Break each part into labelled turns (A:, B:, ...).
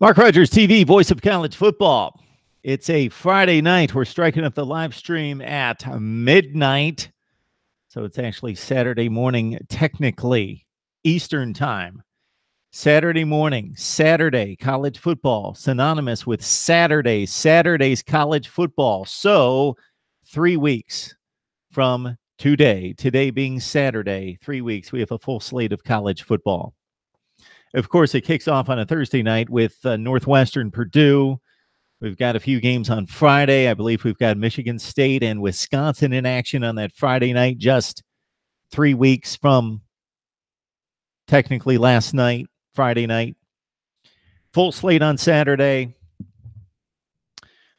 A: Mark Rogers TV, voice of college football. It's a Friday night. We're striking up the live stream at midnight. So it's actually Saturday morning, technically, Eastern time. Saturday morning, Saturday, college football, synonymous with Saturday's college football. So 3 weeks from today being Saturday, 3 weeks, we have a full slate of college football. Of course, it kicks off on a Thursday night with Northwestern Purdue. We've got a few games on Friday. I believe we've got Michigan State and Wisconsin in action on that Friday night, just 3 weeks from technically last night, Friday night. Full slate on Saturday.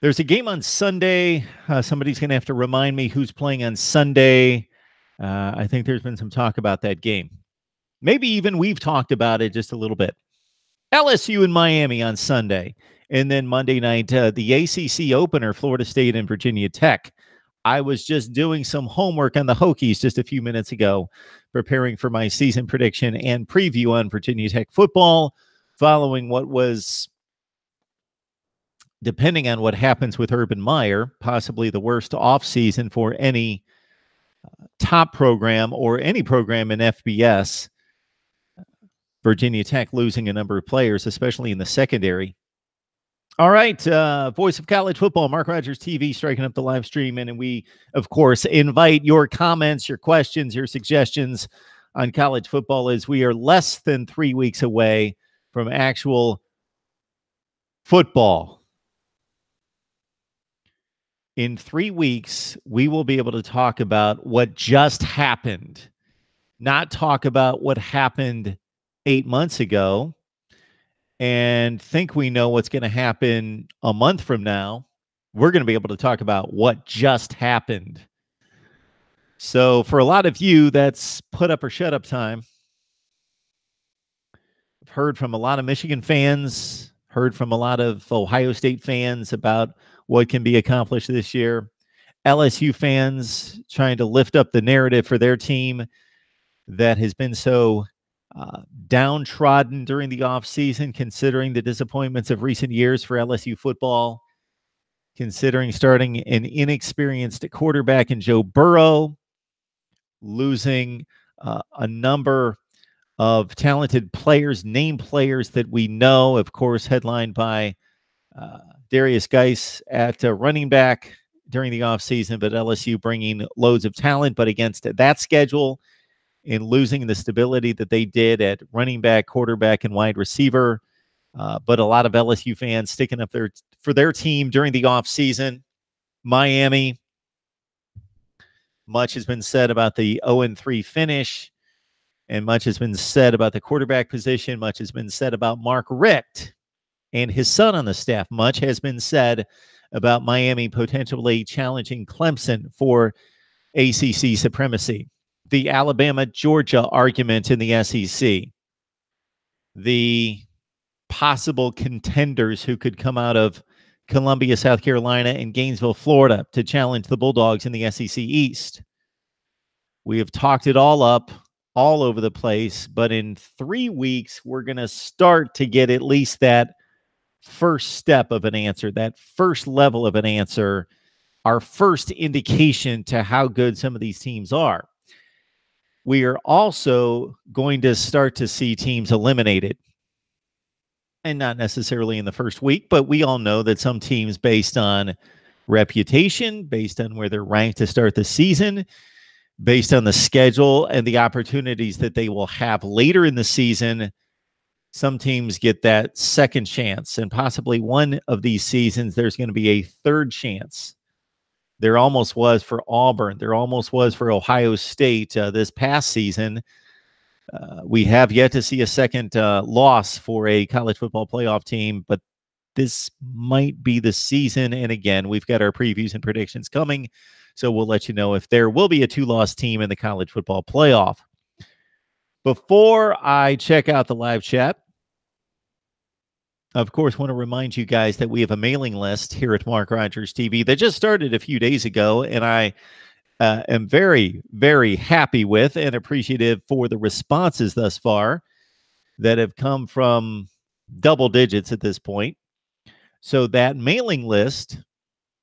A: There's a game on Sunday. Somebody's going to have to remind me who's playing on Sunday. I think there's been some talk about that game. Maybe even we've talked about it just a little bit. LSU in Miami on Sunday. And then Monday night, the ACC opener, Florida State and Virginia Tech. I was just doing some homework on the Hokies just a few minutes ago, preparing for my season prediction and preview on Virginia Tech football, following what was, depending on what happens with Urban Meyer, possibly the worst offseason for any top program or any program in FBS. Virginia Tech losing a number of players, especially in the secondary. All right, voice of college football, Mark Rogers TV, striking up the live stream. And we, of course, invite your comments, your questions, your suggestions on college football as we are less than 3 weeks away from actual football. In 3 weeks, we will be able to talk about what just happened, not talk about what happened 8 months ago and think we know what's going to happen a month from now. We're going to be able to talk about what just happened. So for a lot of you, that's put up or shut up time. I've heard from a lot of Michigan fans, heard from a lot of Ohio State fans about what can be accomplished this year. LSU fans trying to lift up the narrative for their team that has been so downtrodden during the offseason, considering the disappointments of recent years for LSU football, considering starting an inexperienced quarterback in Joe Burrow, losing a number of talented players, named players that we know, of course, headlined by Darius Geis at running back during the offseason, but LSU bringing loads of talent, but against that schedule, in losing the stability that they did at running back, quarterback, and wide receiver. But a lot of LSU fans sticking up for their team during the offseason. Miami, much has been said about the 0-3 finish, and much has been said about the quarterback position. Much has been said about Mark Richt and his son on the staff. Much has been said about Miami potentially challenging Clemson for ACC supremacy. The Alabama-Georgia argument in the SEC, the possible contenders who could come out of Columbia, South Carolina, and Gainesville, Florida to challenge the Bulldogs in the SEC East. We have talked it all up all over the place, but in 3 weeks, we're going to start to get at least that first step of an answer, that first level of an answer, our first indication to how good some of these teams are. We are also going to start to see teams eliminated. And not necessarily in the first week, but we all know that some teams, based on reputation, based on where they're ranked to start the season, based on the schedule and the opportunities that they will have later in the season, some teams get that second chance. And possibly one of these seasons, there's going to be a third chance. There almost was for Auburn. There almost was for Ohio State this past season. We have yet to see a second loss for a college football playoff team, but this might be the season. And again, we've got our previews and predictions coming, so we'll let you know if there will be a two-loss team in the college football playoff. Before I check out the live chat, of course, want to remind you guys that we have a mailing list here at Mark Rogers TV that just started a few days ago, and I am very, very happy with and appreciative for the responses thus far that have come from double digits at this point. So that mailing list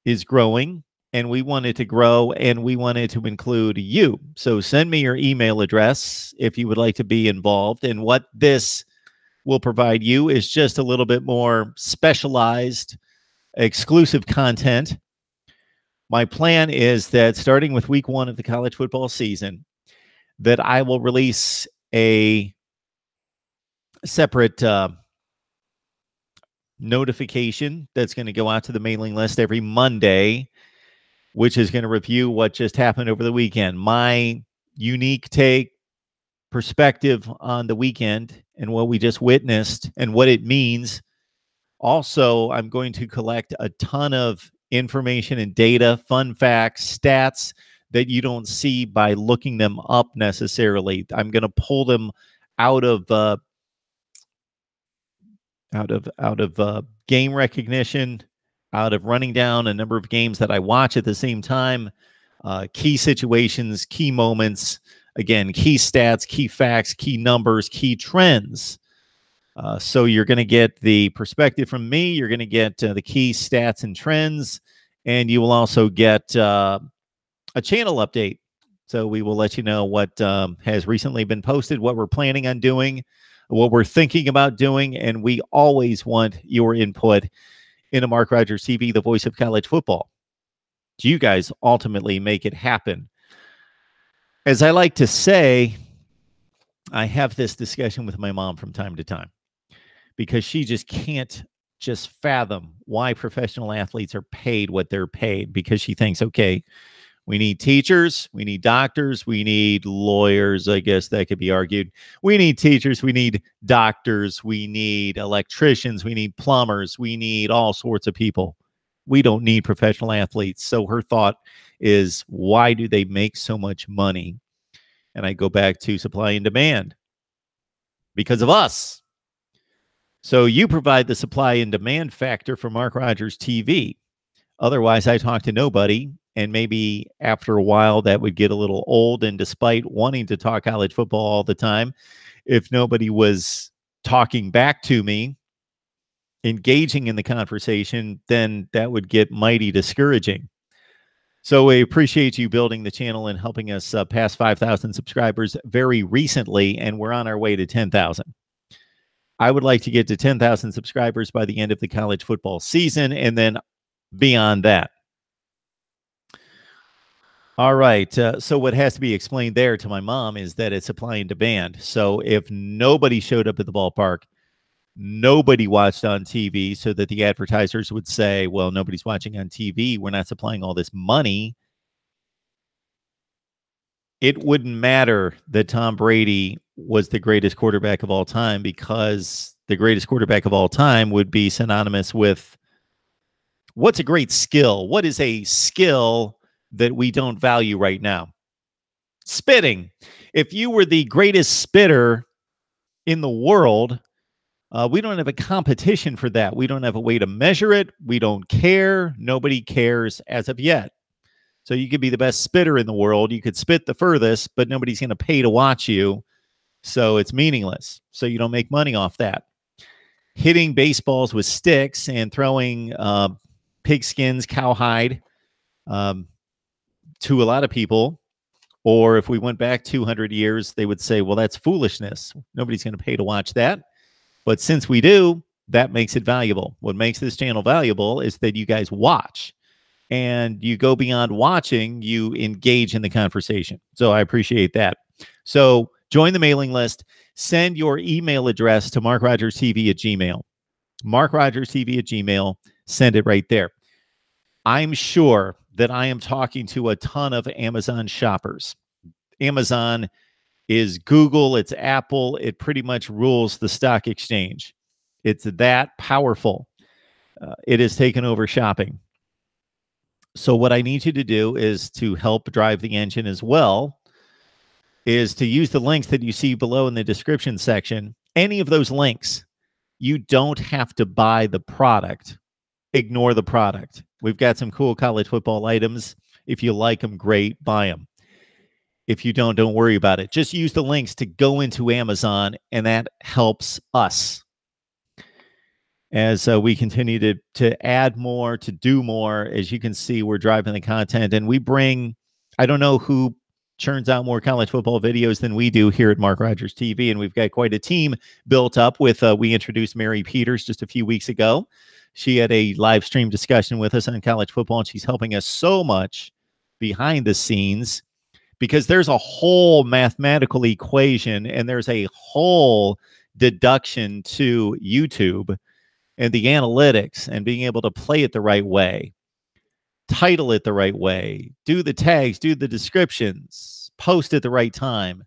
A: is growing, and we want it to grow, and we want it to include you. So send me your email address if you would like to be involved. And what this will provide you is just a little bit more specialized, exclusive content. My plan is that starting with week 1 of the college football season, that I will release a separate notification that's going to go out to the mailing list every Monday, which is going to review what just happened over the weekend. My unique take, perspective on the weekend and what we just witnessed and what it means. Also, I'm going to collect a ton of information and data, fun facts, stats that you don't see by looking them up necessarily. I'm going to pull them out of game recognition, out of running down a number of games that I watch at the same time, key situations, key moments, again, key stats, key facts, key numbers, key trends. So you're going to get the perspective from me. You're going to get the key stats and trends, and you will also get a channel update. So we will let you know what has recently been posted, what we're planning on doing, what we're thinking about doing, and we always want your input into Mark Rogers TV, the voice of college football. You guys ultimately make it happen. As I like to say, I have this discussion with my mom from time to time because she just can't just fathom why professional athletes are paid what they're paid, because she thinks, okay, we need teachers, we need doctors, we need lawyers. I guess that could be argued. We need teachers, we need doctors, we need electricians, we need plumbers, we need all sorts of people. We don't need professional athletes. So her thought is, why do they make so much money? And I go back to supply and demand. Because of us. So you provide the supply and demand factor for Mark Rogers TV. Otherwise, I talk to nobody. And maybe after a while, that would get a little old. And despite wanting to talk college football all the time, if nobody was talking back to me, engaging in the conversation, then that would get mighty discouraging. So we appreciate you building the channel and helping us pass 5,000 subscribers very recently, and we're on our way to 10,000. I would like to get to 10,000 subscribers by the end of the college football season, and then beyond that. All right. So what has to be explained there to my mom is that it's supply and demand. So if nobody showed up at the ballpark, nobody watched on TV, so that the advertisers would say, well, nobody's watching on TV, we're not supplying all this money. It wouldn't matter that Tom Brady was the greatest quarterback of all time, because the greatest quarterback of all time would be synonymous with what's a great skill? What is a skill that we don't value right now? Spitting. If you were the greatest spitter in the world, we don't have a competition for that. We don't have a way to measure it. We don't care. Nobody cares as of yet. So you could be the best spitter in the world. You could spit the furthest, but nobody's going to pay to watch you. So it's meaningless. So you don't make money off that. Hitting baseballs with sticks and throwing pigskins, cowhide, to a lot of people, or if we went back 200 years, they would say, well, that's foolishness. Nobody's going to pay to watch that. But since we do, that makes it valuable. What makes this channel valuable is that you guys watch. And you go beyond watching, you engage in the conversation. So I appreciate that. So join the mailing list. Send your email address to MarkRogersTV@gmail. MarkRogersTV@gmail. Send it right there. I'm sure that I am talking to a ton of Amazon shoppers. Amazon is Google, it's Apple. It pretty much rules the stock exchange. It's that powerful. It has taken over shopping. So what I need you to do is to help drive the engine as well, is to use the links that you see below in the description section. Any of those links. You don't have to buy the product. Ignore the product. We've got some cool college football items. If you like them, great, buy them. If you don't worry about it. Just use the links to go into Amazon, and that helps us. as we continue to add more, to do more. As you can see, we're driving the content, and we bring, I don't know who churns out more college football videos than we do here at Mark Rogers TV, and we've got quite a team built up with, we introduced Mary Peters just a few weeks ago. She had a live stream discussion with us on college football, and she's helping us so much behind the scenes because there's a whole mathematical equation and there's a whole deduction to YouTube and the analytics and being able to play it the right way, title it the right way, do the tags, do the descriptions, post at the right time.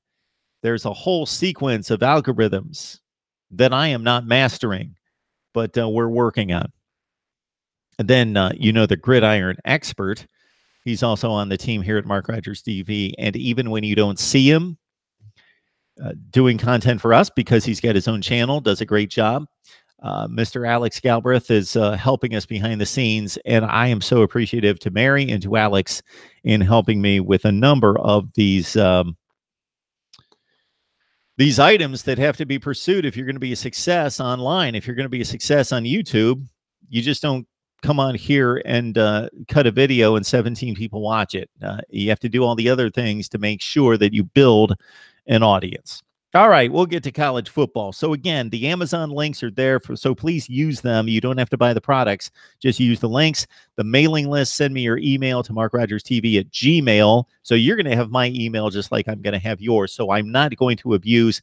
A: There's a whole sequence of algorithms that I am not mastering, but we're working on. And then, the gridiron expert, he's also on the team here at Mark Rogers TV. And even when you don't see him doing content for us, because he's got his own channel, does a great job. Mr. Alex Galbraith is helping us behind the scenes, and I am so appreciative to Mary and to Alex in helping me with a number of these items that have to be pursued if you're going to be a success online. If you're going to be a success on YouTube, you just don't come on here and cut a video and 17 people watch it. You have to do all the other things to make sure that you build an audience. All right, we'll get to college football. So again, the Amazon links are there, so please use them. You don't have to buy the products. Just use the links. The mailing list, send me your email to MarkRogersTV@gmail. So you're going to have my email just like I'm going to have yours. So I'm not going to abuse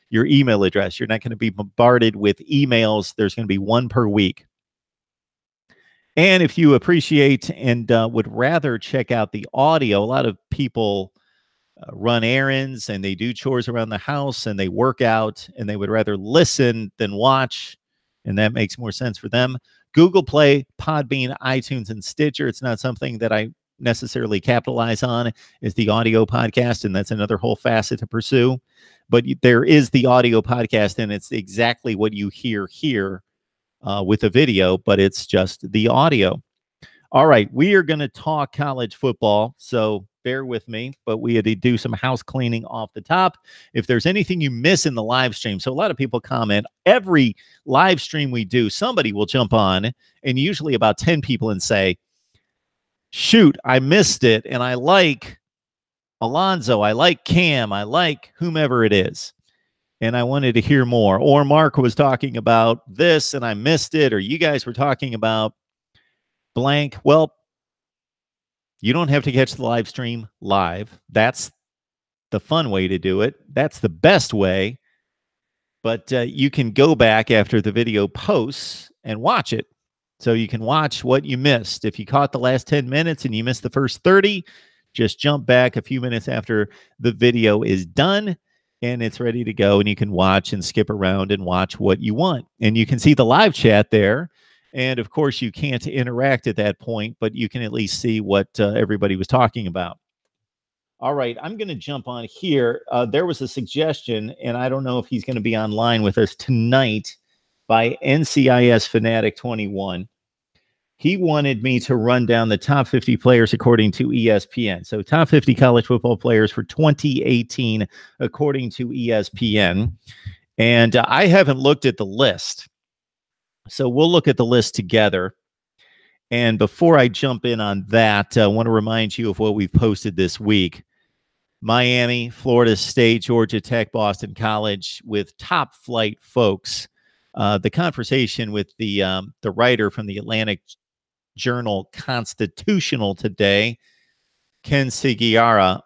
A: your email address. You're not going to be bombarded with emails. There's going to be one per week. And if you appreciate and would rather check out the audio, a lot of people run errands and they do chores around the house and they work out and they would rather listen than watch, and that makes more sense for them. Google Play, Podbean, iTunes, and Stitcher. It's not something that I necessarily capitalize on, is the audio podcast, and that's another whole facet to pursue. But there is the audio podcast, and it's exactly what you hear here with the video, but it's just the audio. All right, we are going to talk college football, so bear with me, but we had to do some house cleaning off the top. If there's anything you miss in the live stream, so a lot of people comment, every live stream we do, somebody will jump on, and usually about 10 people, and say, shoot, I missed it, and I like Alonzo, I like Cam, I like whomever it is, and I wanted to hear more. Or Mark was talking about this, and I missed it, or you guys were talking about blank. Well, you don't have to catch the live stream live. That's the fun way to do it. That's the best way. But you can go back after the video posts and watch it. So you can watch what you missed. If you caught the last 10 minutes and you missed the first 30, just jump back a few minutes after the video is done and it's ready to go. And you can watch and skip around and watch what you want. And you can see the live chat there. And of course, you can't interact at that point, but you can at least see what everybody was talking about. All right, I'm going to jump on here. There was a suggestion, and I don't know if he's going to be online with us tonight, by NCIS Fanatic 21. He wanted me to run down the top 50 players according to ESPN. So top 50 college football players for 2018 according to ESPN. And I haven't looked at the list. So we'll look at the list together. And before I jump in on that, I want to remind you of what we've posted this week. Miami, Florida State, Georgia Tech, Boston College, with top flight folks. The conversation with the writer from the Atlantic Journal Constitutional today, Ken Seguiara.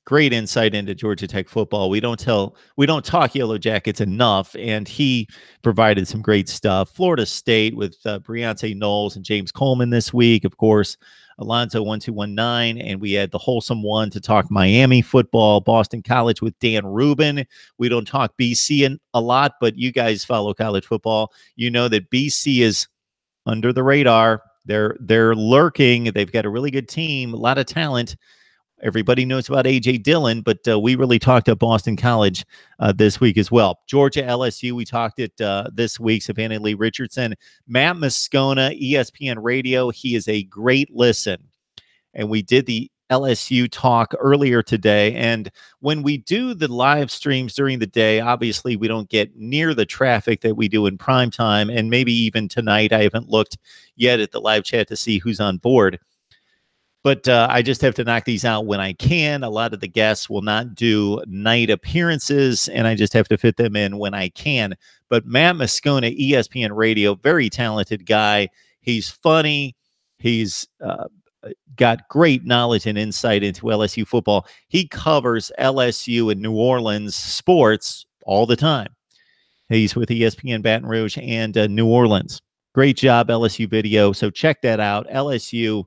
A: Great insight into Georgia Tech football. We don't talk Yellow Jackets enough, and he provided some great stuff. Florida State with Briante Knowles and James Coleman this week. Of course, Alonzo 1219, and we had the Wholesome One to talk Miami football. Boston College with Dan Rubin. We don't talk BC a lot, but you guys follow college football. You know that BC is under the radar. They're lurking. They've got a really good team, a lot of talent. Everybody knows about A.J. Dillon, but we really talked at Boston College this week as well. Georgia, LSU, we talked it this week. Savannah Lee Richardson. Matt Moscona, ESPN Radio. He is a great listen. And we did the LSU talk earlier today. And when we do the live streams during the day, obviously we don't get near the traffic that we do in prime time. And maybe even tonight, I haven't looked yet at the live chat to see who's on board. But I just have to knock these out when I can. A lot of the guests will not do night appearances, and I just have to fit them in when I can. But Matt Moscona, ESPN Radio, very talented guy. He's funny. He's got great knowledge and insight into LSU football. He covers LSU and New Orleans sports all the time. He's with ESPN Baton Rouge and New Orleans. Great job, LSU Video. So check that out. LSU.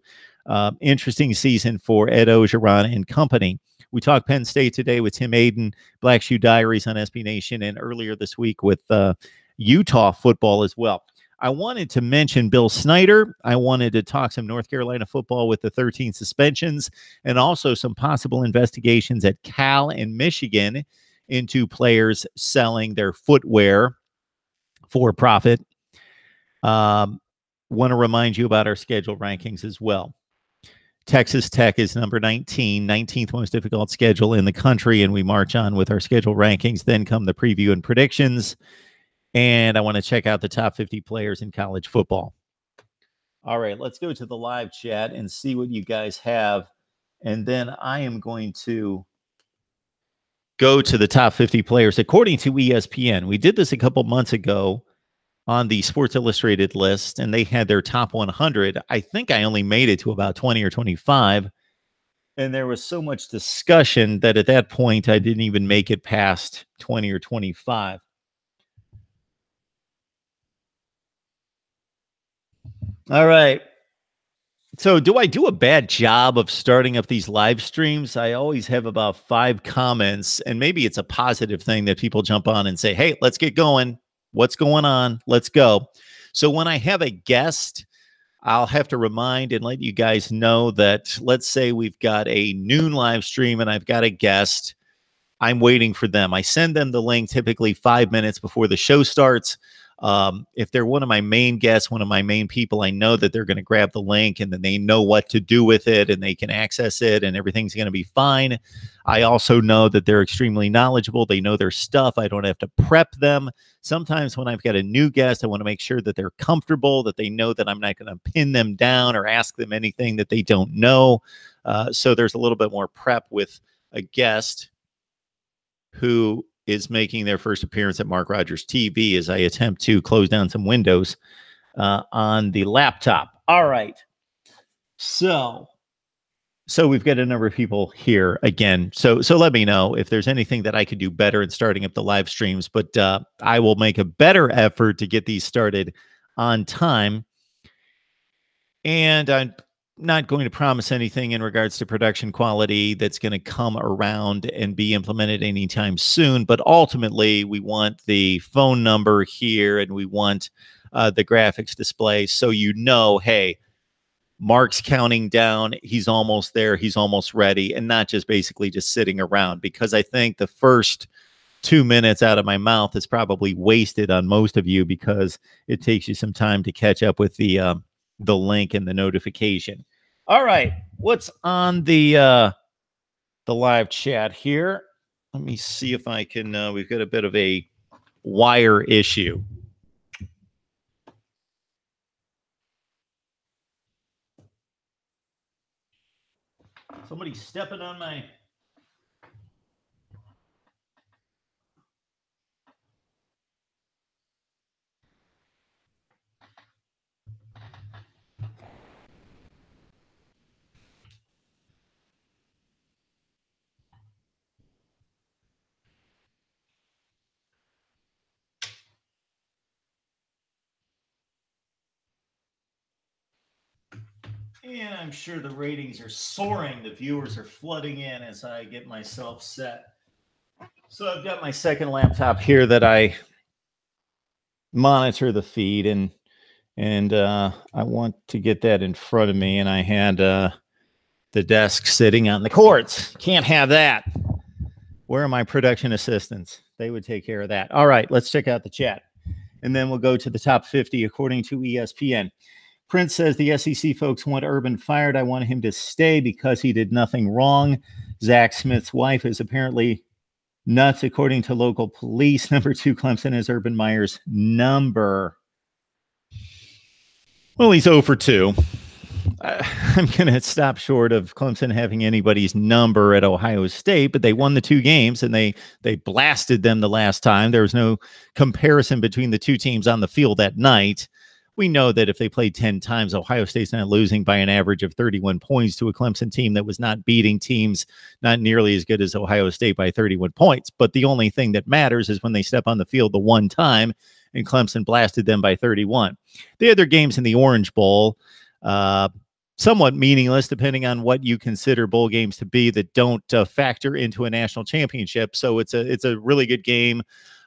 A: Interesting season for Ed Ogeron and company. We talked Penn State today with Tim Aiden, Black Shoe Diaries on SB Nation, and earlier this week with Utah football as well. I wanted to mention Bill Snyder. I wanted to talk some North Carolina football with the 13 suspensions and also some possible investigations at Cal and Michigan into players selling their footwear for profit. Want to remind you about our schedule rankings as well. Texas Tech is number 19th most difficult schedule in the country, and we march on with our schedule rankings. Then come the preview and predictions, and I want to check out the top 50 players in college football. All right, let's go to the live chat and see what you guys have, and then I am going to go to the top 50 players according to ESPN. We did this a couple months ago on the Sports Illustrated list, and they had their top 100. I think I only made it to about 20 or 25, and there was so much discussion that at that point I didn't even make it past 20 or 25. All right. So do I do a bad job of starting up these live streams? I always have about 5 comments, and maybe it's a positive thing that people jump on and say, hey, let's get going. What's going on? Let's go. So when I have a guest, I'll have to remind and let you guys know that, let's say we've got a noon live stream and I've got a guest. I'm waiting for them. I send them the link typically 5 minutes before the show starts. If they're one of my main guests, one of my main people, I know that they're going to grab the link and then they know what to do with it and they can access it and everything's going to be fine. I also know that they're extremely knowledgeable. They know their stuff. I don't have to prep them. Sometimes when I've got a new guest, I want to make sure that they're comfortable, that they know that I'm not going to pin them down or ask them anything that they don't know. So there's a little bit more prep with a guest who is making their first appearance at Mark Rogers TV as I attempt to close down some windows on the laptop. All right. So we've got a number of people here again. So let me know if there's anything that I could do better in starting up the live streams, but I will make a better effort to get these started on time. And I'm not going to promise anything in regards to production quality that's going to come around and be implemented anytime soon. But ultimately, we want the phone number here and we want the graphics display so you know, hey, Mark's counting down. He's almost there. He's almost ready, and not just basically just sitting around, because I think the first 2 minutes out of my mouth is probably wasted on most of you because it takes you some time to catch up with the link and the notification. All right, what's on the live chat here? Let me see if I can. We've got a bit of a wire issue. Somebody's stepping on my. And I'm sure the ratings are soaring. The viewers are flooding in as I get myself set. So I've got my second laptop here that I monitor the feed, and I want to get that in front of me. And I had the desk sitting on the cords. Can't have that. Where are my production assistants? They would take care of that. All right, let's check out the chat. And then we'll go to the top 50 according to ESPN. Prince says the SEC folks want Urban fired. I want him to stay because he did nothing wrong. Zack Smith's wife is apparently nuts, according to local police. Number 2, Clemson is Urban Meyer's number. Well, he's 0 for 2. I'm going to stop short of Clemson having anybody's number at Ohio State, but they won the 2 games and they blasted them the last time. There was no comparison between the 2 teams on the field that night. We know that if they played 10 times, Ohio State's not losing by an average of 31 points to a Clemson team that was not beating teams not nearly as good as Ohio State by 31 points. But the only thing that matters is when they step on the field the one time, and Clemson blasted them by 31. The other games in the Orange Bowl, somewhat meaningless depending on what you consider bowl games to be that don't factor into a national championship. So it's a really good game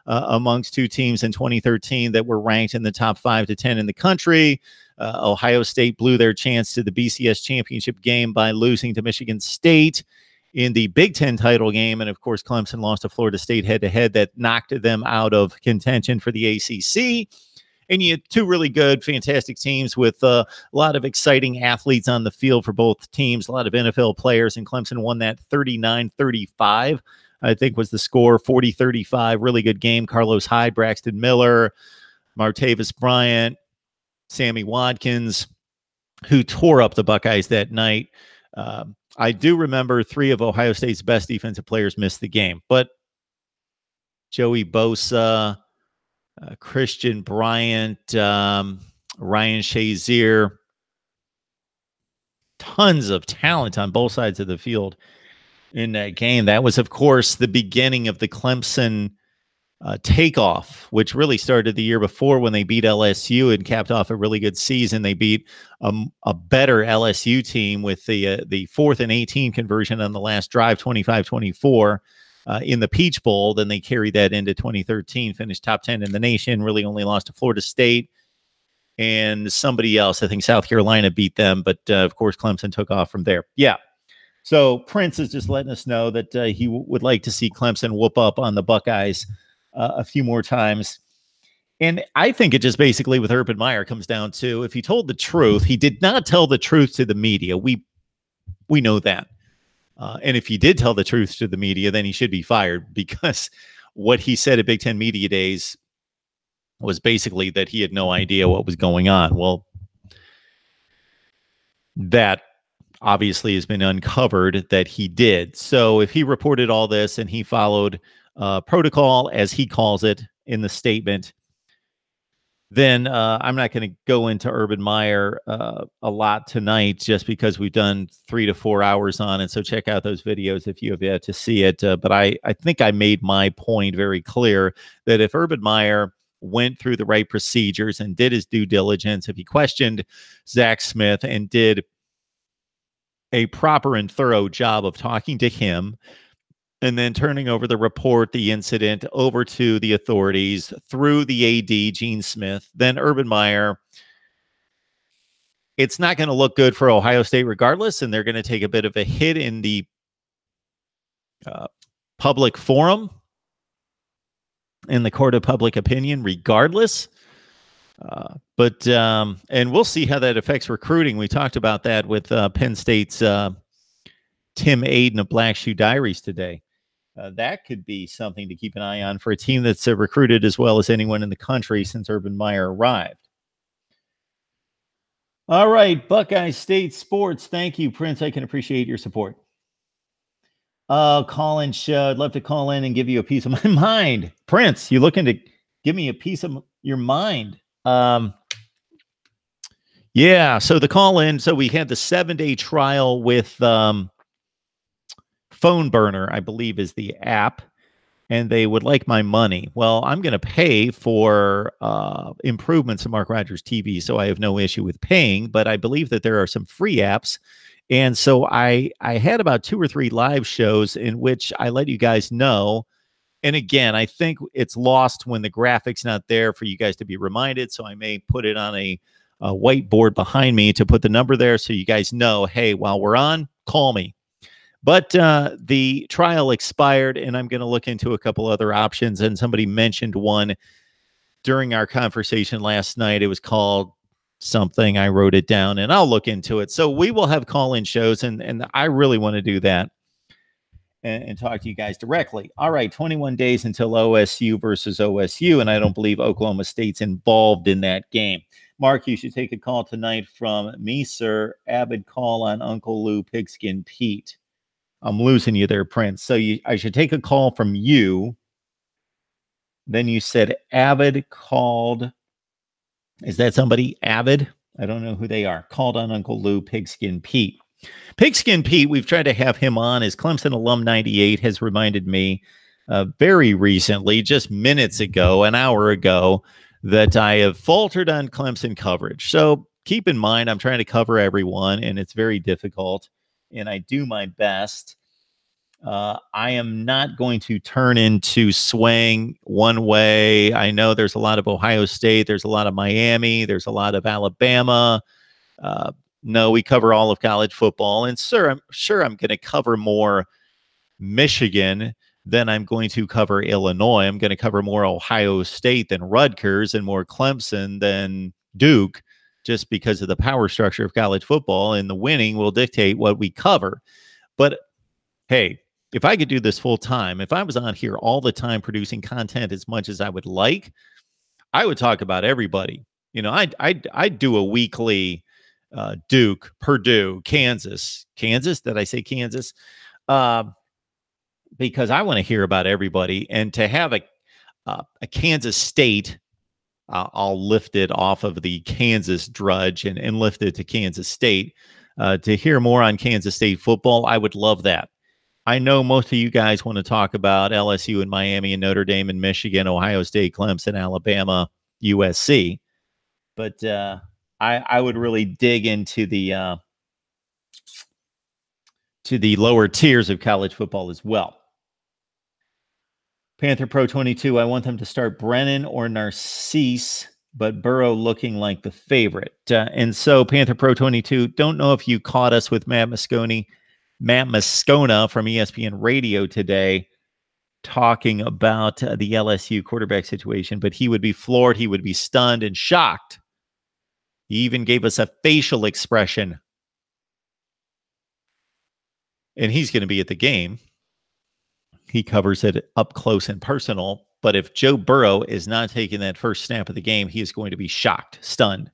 A: amongst 2 teams in 2013 that were ranked in the top 5 to 10 in the country. Ohio State blew their chance to the BCS championship game by losing to Michigan State in the Big Ten title game. And of course, Clemson lost to Florida State head-to-head that knocked them out of contention for the ACC. And you had 2 really good, fantastic teams with a lot of exciting athletes on the field for both teams, a lot of NFL players, and Clemson won that 39-35, I think was the score, 40-35, really good game. Carlos Hyde, Braxton Miller, Martavis Bryant, Sammy Watkins, who tore up the Buckeyes that night. I do remember 3 of Ohio State's best defensive players missed the game, but Joey Bosa, Christian Bryant, Ryan Shazier, tons of talent on both sides of the field in that game. That was, of course, the beginning of the Clemson takeoff, which really started the year before when they beat LSU and capped off a really good season. They beat a better LSU team with the 4th and 18 conversion on the last drive, 25-24. In the Peach Bowl. Then they carried that into 2013, finished top 10 in the nation, really only lost to Florida State and somebody else. I think South Carolina beat them, but of course, Clemson took off from there. Yeah. So Prince is just letting us know that he would like to see Clemson whoop up on the Buckeyes a few more times. And I think it just basically with Urban Meyer comes down to, if he told the truth, he did not tell the truth to the media. We know that. And if he did tell the truth to the media, then he should be fired, because what he said at Big Ten Media Days was basically that he had no idea what was going on. Well, that obviously has been uncovered that he did. So if he reported all this and he followed protocol, as he calls it in the statement, then I'm not going to go into Urban Meyer a lot tonight, just because we've done 3 to 4 hours on it. So check out those videos if you have yet to see it. But I think I made my point very clear that if Urban Meyer went through the right procedures and did his due diligence, if he questioned Zack Smith and did a proper and thorough job of talking to him, and then turning over the report, the incident, over to the authorities through the AD, Gene Smith, then Urban Meyer, it's not going to look good for Ohio State regardless, and they're going to take a bit of a hit in the public forum, in the court of public opinion regardless. And we'll see how that affects recruiting. We talked about that with Penn State's Tim Aiden of Black Shoe Diaries today. That could be something to keep an eye on for a team that's recruited as well as anyone in the country since Urban Meyer arrived. All right, Buckeye State Sports. Thank you, Prince. I can appreciate your support. Call-in show. I'd love to call in and give you a piece of my mind. Prince, you looking to give me a piece of your mind? Yeah, so the call-in. So we had the 7-day trial with Phone Burner, I believe is the app, and they would like my money. Well, I'm going to pay for improvements in Mark Rogers TV, so I have no issue with paying, but I believe that there are some free apps. And so I had about 2 or 3 live shows in which I let you guys know. And again, I think it's lost when the graphic's not there for you guys to be reminded. So I may put it on a whiteboard behind me to put the number there so you guys know, hey, while we're on, call me. But the trial expired, and I'm going to look into a couple other options. And somebody mentioned one during our conversation last night. It was called something. I wrote it down, and I'll look into it. So we will have call-in shows, and I really want to do that and talk to you guys directly. All right, 21 days until OSU versus OSU, and I don't believe Oklahoma State's involved in that game. Mark, you should take a call tonight from me, sir. Avid call on Uncle Lou, Pigskin Pete. I'm losing you there, Prince. So I should take a call from you. Then you said Avid called. Is that somebody? Avid? I don't know who they are. Called on Uncle Lou, Pigskin Pete. Pigskin Pete, we've tried to have him on. As Clemson alum 98 has reminded me very recently, just minutes ago, an hour ago, that I have faltered on Clemson coverage. So keep in mind, I'm trying to cover everyone, and it's very difficult, and I do my best. I am not going to turn into swaying one way. I know there's a lot of Ohio State. There's a lot of Miami. There's a lot of Alabama. No, we cover all of college football. And I'm going to cover more Michigan than I'm going to cover Illinois. I'm going to cover more Ohio State than Rutgers and more Clemson than Duke, just because of the power structure of college football, and the winning will dictate what we cover. But hey, if I could do this full time, if I was on here all the time producing content as much as I would like, I would talk about everybody. You know, I'd do a weekly Duke, Purdue, Kansas. Did I say Kansas? Because I want to hear about everybody, and to have a Kansas State, I'll lift it off of the Kansas drudge and lift it to Kansas State. To hear more on Kansas State football, I would love that. I know most of you guys want to talk about LSU and Miami and Notre Dame and Michigan, Ohio State, Clemson, Alabama, USC. But I would really dig into the lower tiers of college football as well. Panther Pro 22, I want them to start Brennan or Narcisse, but Burrow looking like the favorite. And so Panther Pro 22, don't know if you caught us with Matt Moscona from ESPN Radio today talking about the LSU quarterback situation, but he would be floored, he would be stunned and shocked. He even gave us a facial expression. And he's going to be at the game. He covers it up close and personal. But if Joe Burrow is not taking that first snap of the game, he is going to be shocked, stunned.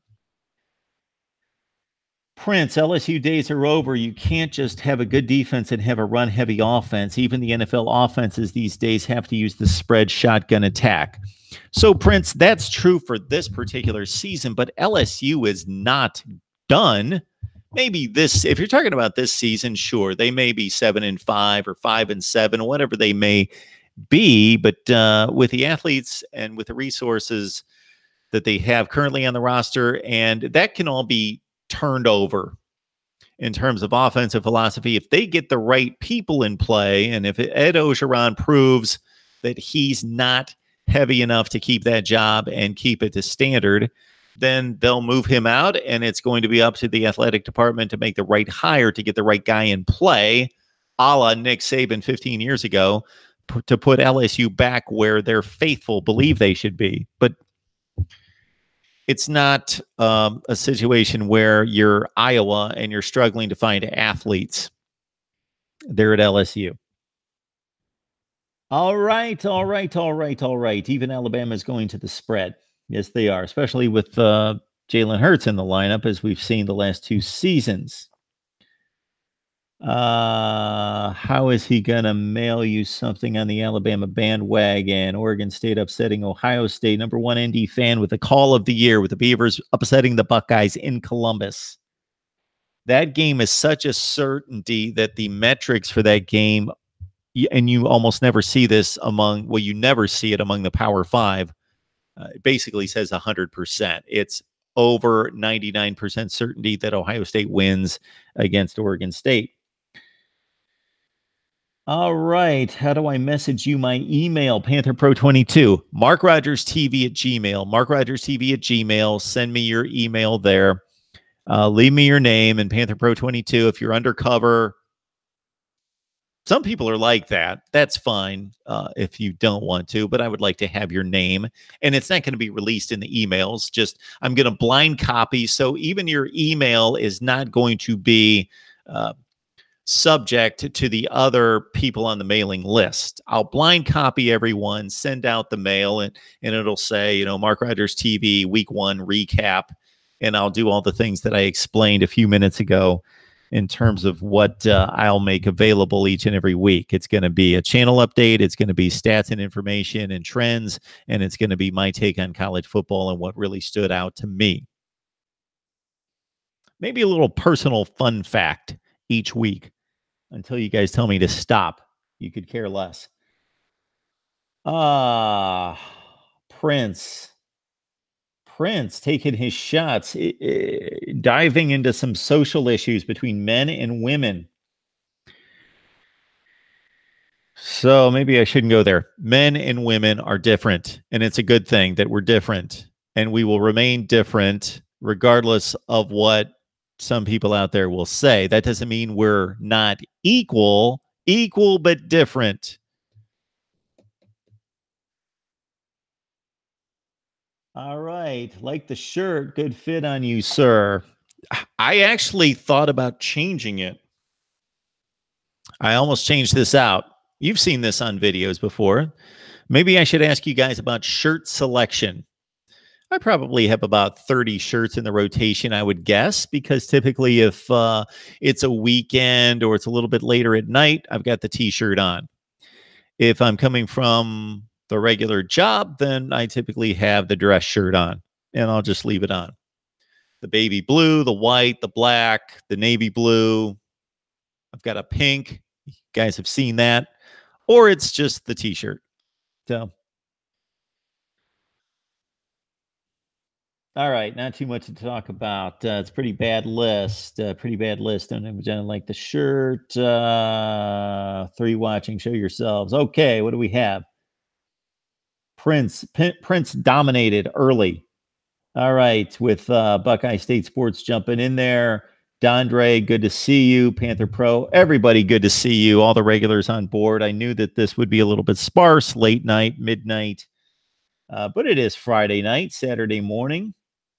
A: Prince, LSU days are over. You can't just have a good defense and have a run-heavy offense. Even the NFL offenses these days have to use the spread shotgun attack. So, Prince, that's true for this particular season, but LSU is not done. Maybe this, if you're talking about this season, sure, they may be 7-5 or 5-7, whatever they may be. But with the athletes and with the resources that they have currently on the roster, and that can all be turned over in terms of offensive philosophy. If they get the right people in play, and if Ed Orgeron proves that he's not heavy enough to keep that job and keep it to standard, then they'll move him out, and it's going to be up to the athletic department to make the right hire to get the right guy in play, a la Nick Saban 15 years ago, to put LSU back where their faithful believe they should be. But it's not a situation where you're Iowa and you're struggling to find athletes there at LSU. All right. Even Alabama is going to the spread. Yes, they are, especially with Jalen Hurts in the lineup, as we've seen the last two seasons. How is he going to mail you something on the Alabama bandwagon? Oregon State upsetting Ohio State. Number one ND fan with the call of the year, with the Beavers upsetting the Buckeyes in Columbus. That game is such a certainty that the metrics for that game, and you almost never see this you never see it among the Power Five. It basically says 100%. It's over 99% certainty that Ohio State wins against Oregon State. All right. How do I message you? My email, PantherPro22, MarkRogersTV at Gmail, MarkRogersTV at Gmail. Send me your email there. Leave me your name and PantherPro22. If you're undercover, Some people are like that. That's fine if you don't want to, but I would like to have your name. And it's not going to be released in the emails. Just I'm going to blind copy. So even your email is not going to be subject to the other people on the mailing list. I'll blind copy everyone, send out the mail, and it'll say, Mark Rogers TV week 1 recap. And I'll do all the things that I explained a few minutes ago in terms of what I'll make available each and every week. It's going to be a channel update. It's going to be stats and information and trends. And it's going to be my take on college football and what really stood out to me. Maybe a little personal fun fact each week until you guys tell me to stop. You could care less. Prince taking his shots, diving into some social issues between men and women. So maybe I shouldn't go there. Men and women are different, and it's a good thing that we're different, and we will remain different regardless of what some people out there will say. That doesn't mean we're not equal but different. All right. Like the shirt. Good fit on you, sir. I actually thought about changing it. I almost changed this out. You've seen this on videos before. Maybe I should ask you guys about shirt selection. I probably have about 30 shirts in the rotation, I would guess, because typically if it's a weekend or it's a little bit later at night, I've got the t-shirt on. If I'm coming from the regular job, then I typically have the dress shirt on, and I'll just leave it on. The baby blue, the white, the black, the navy blue. I've got a pink. You guys have seen that. Or it's just the t-shirt. So, all right, not too much to talk about. It's a pretty bad list. Don't like the shirt. 3 watching. Show yourselves. Okay, what do we have? Prince dominated early. All right, with Buckeye State Sports jumping in there. Dondre, good to see you. Panther Pro, everybody, good to see you. All the regulars on board. I knew that this would be a little bit sparse, late night, midnight. But it is Friday night, Saturday morning.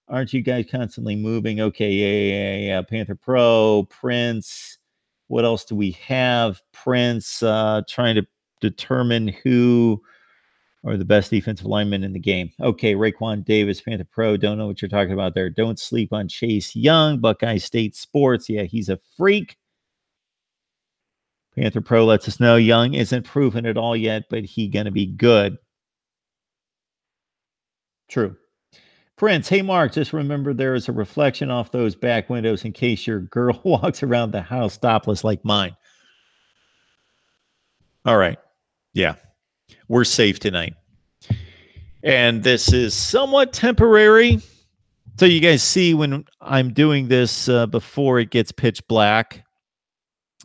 A: Aren't you guys constantly moving? Okay, yeah. Panther Pro, Prince. What else do we have? Prince trying to determine who are the best defensive linemen in the game. Okay, Raekwon Davis, Panther Pro. Don't know what you're talking about there. Don't sleep on Chase Young, Buckeye State Sports. Yeah, he's a freak. Panther Pro lets us know Young isn't proven at all yet, but he going to be good. True. Prince, hey, Mark, just remember there is a reflection off those back windows in case your girl walks around the house topless like mine. All right. Yeah. We're safe tonight. And this is somewhat temporary. So you guys see when I'm doing this before it gets pitch black,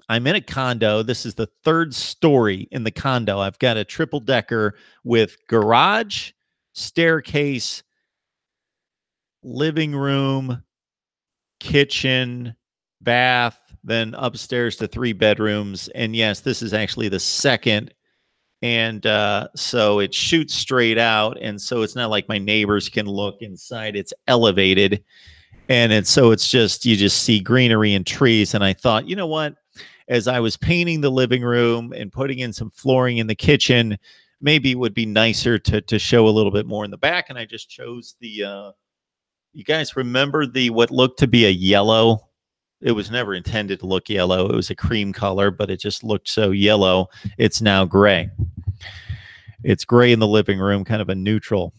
A: I'm in a condo. This is the 3rd story in the condo. I've got a triple decker with garage, staircase, living room, kitchen, bath, then upstairs to 3 bedrooms. And yes, this is actually the 2nd. And so it shoots straight out. And so it's not like my neighbors can look inside. It's elevated. And it's just, you just see greenery and trees. And I thought, you know what? As I was painting the living room and putting in some flooring in the kitchen, maybe it would be nicer to show a little bit more in the back. And I just chose the, you guys remember what looked to be a yellow? It was never intended to look yellow. It was a cream color, but it just looked so yellow. It's now gray. It's gray in the living room, kind of a neutral,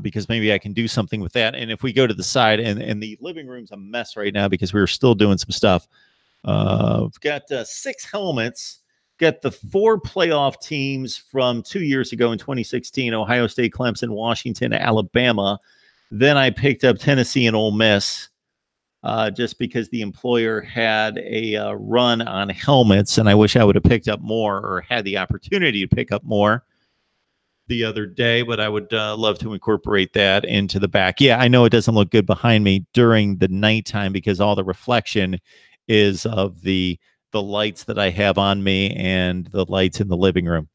A: because maybe I can do something with that. And if we go to the side, and the living room's a mess right now because we were still doing some stuff. We've got 6 helmets. Got the 4 playoff teams from 2 years ago in 2016, Ohio State, Clemson, Washington, Alabama. Then I picked up Tennessee and Ole Miss. Just because the employer had a run on helmets, and I wish I would have picked up more or had the opportunity to pick up more the other day, but I would love to incorporate that into the back. Yeah, I know it doesn't look good behind me during the nighttime because all the reflection is of the the lights that I have on me and the lights in the living room.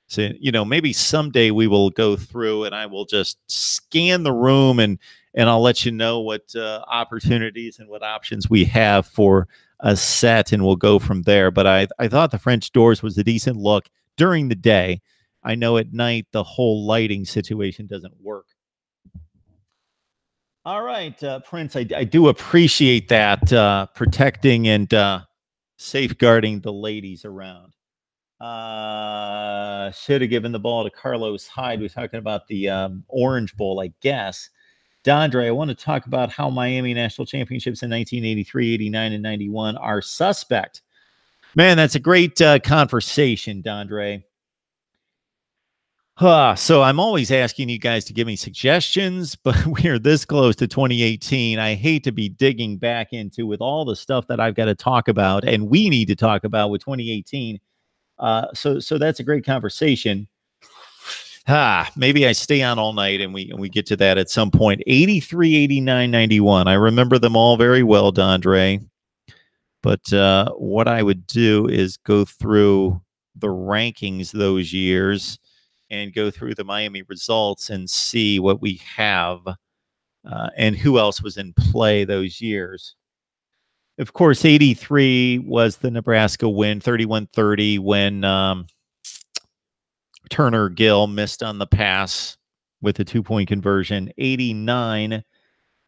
A: So, maybe someday we will go through and I will just scan the room and I'll let you know what opportunities and what options we have for a set, and we'll go from there. But I thought the French doors was a decent look during the day. I know at night the whole lighting situation doesn't work. All right, Prince, I do appreciate that, protecting and safeguarding the ladies around. Should have given the ball to Carlos Hyde. We're talking about the Orange Bowl, I guess. Dondre, I want to talk about how Miami national championships in 1983, 89, and 91 are suspect. Man, that's a great conversation, Dondre. So I'm always asking you guys to give me suggestions, but we are this close to 2018. I hate to be digging back into with all the stuff that I've got to talk about and we need to talk about with 2018. So that's a great conversation. Maybe I stay on all night and we get to that at some point. 83, 89, 91. I remember them all very well, Dondre. But what I would do is go through the rankings those years and go through the Miami results and see what we have and who else was in play those years. Of course, 83 was the Nebraska win, 31-30, when Turner Gill missed on the pass with a 2-point conversion. 89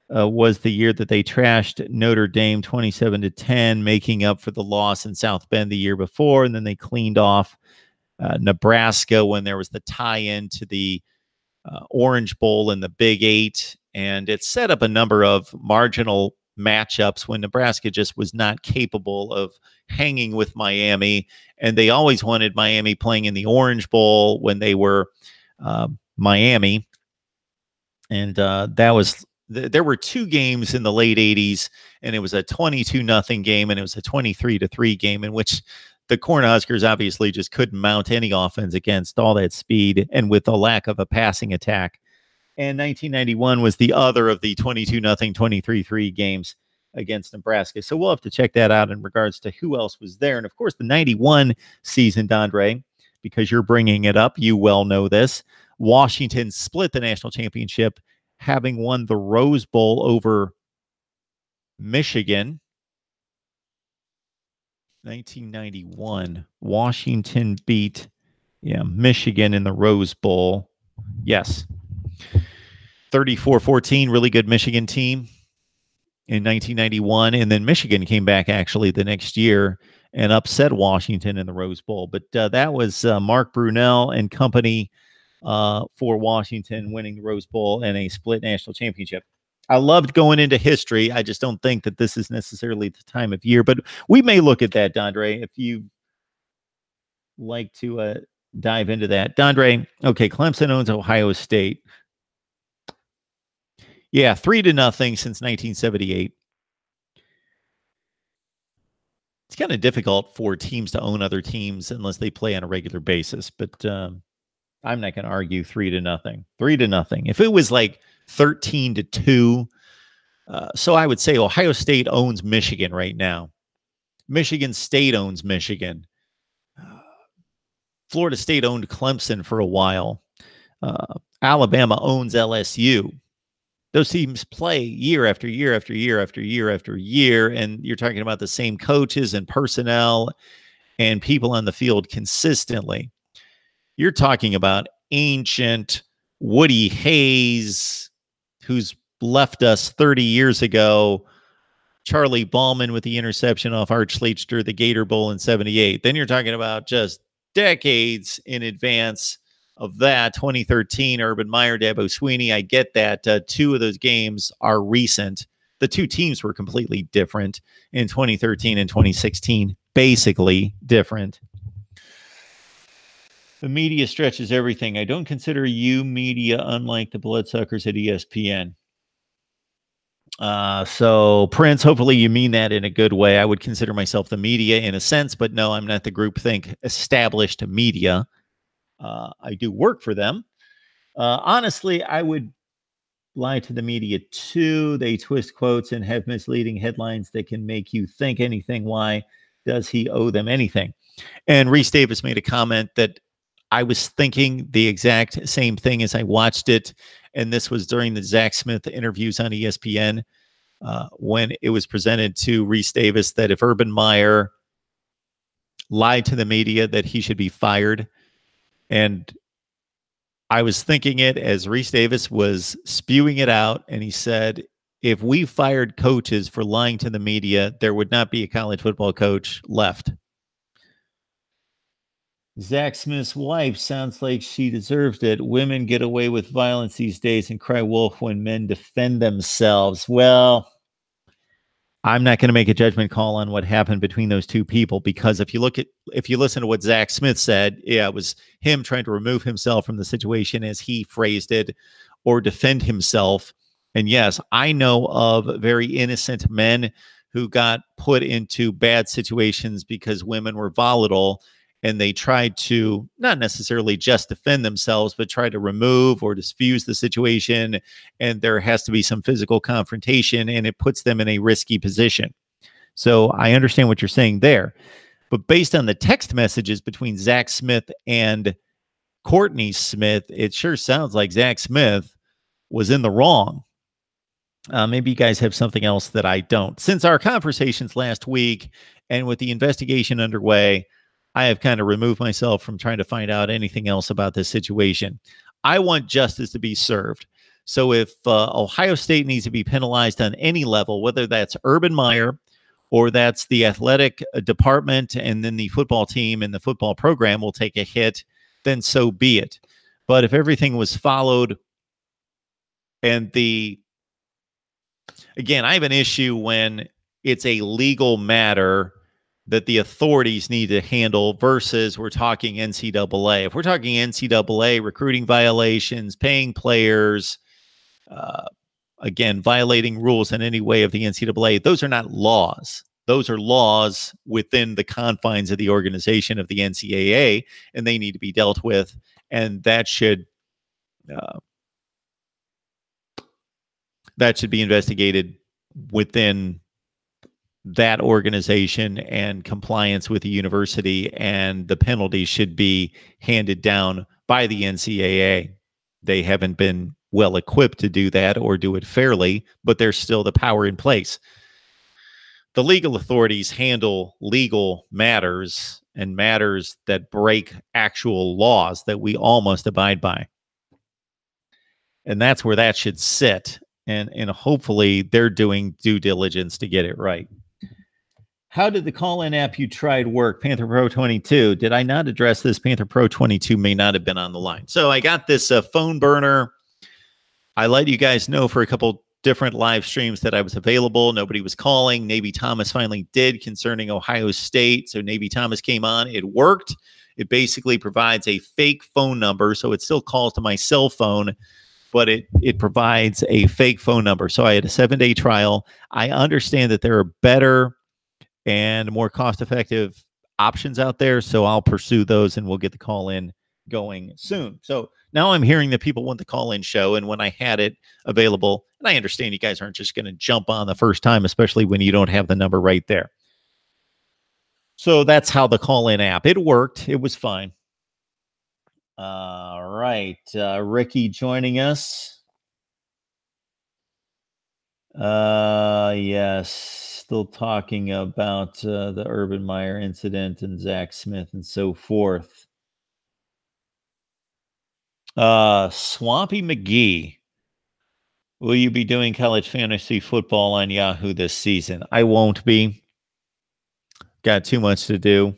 A: was the year that they trashed Notre Dame 27-10, making up for the loss in South Bend the year before. And then they cleaned off Nebraska when there was the tie-in to the Orange Bowl in the Big Eight. And it set up a number of marginal matchups when Nebraska just was not capable of hanging with Miami. And they always wanted Miami playing in the Orange Bowl when they were Miami. And there were two games in the late 80s, and it was a 22-0 game, and it was a 23-3 game in which the Cornhuskers obviously just couldn't mount any offense against all that speed and with the lack of a passing attack. And 1991 was the other of the 22-0, 23-3 games against Nebraska. So we'll have to check that out in regards to who else was there. And of course, the 91 season, Dondre, because you're bringing it up, you well know this. Washington split the national championship, having won the Rose Bowl over Michigan. 1991, Washington beat Michigan in the Rose Bowl. Yes. 34-14, really good Michigan team in 1991. And then Michigan came back actually the next year and upset Washington in the Rose Bowl. But that was Mark Brunell and company for Washington winning the Rose Bowl and a split national championship. I loved going into history. I just don't think that this is necessarily the time of year, but we may look at that, Dondre, if you like to dive into that. Dondre, okay, Clemson owns Ohio State. Yeah, 3-0 since 1978. It's kind of difficult for teams to own other teams unless they play on a regular basis, but I'm not going to argue 3-0. 3-0. If it was like 13-2, so I would say Ohio State owns Michigan right now. Michigan State owns Michigan. Florida State owned Clemson for a while. Alabama owns LSU. Those teams play year after year after year after year after year, and you're talking about the same coaches and personnel and people on the field consistently. You're talking about ancient Woody Hayes, who's left us 30 years ago, Charlie Ballman with the interception off Art Schlechter, the Gator Bowl in 78. Then you're talking about just decades in advance of that, 2013, Urban Meyer, Dabo Sweeney. I get that. Two of those games are recent. The two teams were completely different in 2013 and 2016, basically different. The media stretches everything. I don't consider you media, unlike the bloodsuckers at ESPN. So Prince, hopefully you mean that in a good way. I would consider myself the media in a sense, but no, I'm not the groupthink established media. I do work for them. Honestly, I would lie to the media too. They twist quotes and have misleading headlines that can make you think anything. Why? Does he owe them anything? And Reese Davis made a comment that I was thinking the exact same thing as I watched it. And this was during the Zack Smith interviews on ESPN when it was presented to Reese Davis that if Urban Meyer lied to the media, that he should be fired. And I was thinking it as Reese Davis was spewing it out. And he said, if we fired coaches for lying to the media, there would not be a college football coach left. Zack Smith's wife sounds like she deserved it. Women get away with violence these days and cry wolf when men defend themselves. Well, I'm not going to make a judgment call on what happened between those two people, because if you listen to what Zack Smith said, yeah, it was him trying to remove himself from the situation, as he phrased it, or defend himself. And yes, I know of very innocent men who got put into bad situations because women were volatile, and they tried to not necessarily just defend themselves, but try to remove or diffuse the situation. And there has to be some physical confrontation, and it puts them in a risky position. So I understand what you're saying there. But based on the text messages between Zack Smith and Courtney Smith, it sure sounds like Zack Smith was in the wrong. Maybe you guys have something else that I don't. Since our conversations last week and with the investigation underway, I have kind of removed myself from trying to find out anything else about this situation. I want justice to be served. So if Ohio State needs to be penalized on any level, whether that's Urban Meyer or that's the athletic department, and then the football team and the football program will take a hit, then so be it. But if everything was followed, and again, I have an issue when it's a legal matter that the authorities need to handle versus we're talking NCAA. If we're talking NCAA, recruiting violations, paying players, again, violating rules in any way of the NCAA, those are not laws. Those are laws within the confines of the organization of the NCAA, and they need to be dealt with. And that should be investigated within that organization and compliance with the university, and the penalties should be handed down by the NCAA. They haven't been well equipped to do that or do it fairly, but there's still the power in place. The legal authorities handle legal matters and matters that break actual laws that we all must abide by. And that's where that should sit. And hopefully they're doing due diligence to get it right. How did the call-in app you tried work? Panther Pro 22. Did I not address this? Panther Pro 22 may not have been on the line. So I got this phone burner. I let you guys know for a couple different live streams that I was available. Nobody was calling. Navy Thomas finally did concerning Ohio State. So Navy Thomas came on. It worked. It basically provides a fake phone number. So it still calls to my cell phone, but it provides a fake phone number. So I had a 7-day trial. I understand that there are better and more cost-effective options out there, so I'll pursue those, and we'll get the call-in going soon. So now I'm hearing that people want the call-in show, and when I had it available, and I understand you guys aren't just going to jump on the first time, especially when you don't have the number right there. So that's how the call-in app, it worked. It was fine. All right. Ricky joining us. Yes. Still talking about the Urban Meyer incident and Zack Smith and so forth. Swampy McGee. Will you be doing college fantasy football on Yahoo this season? I won't be. Got too much to do.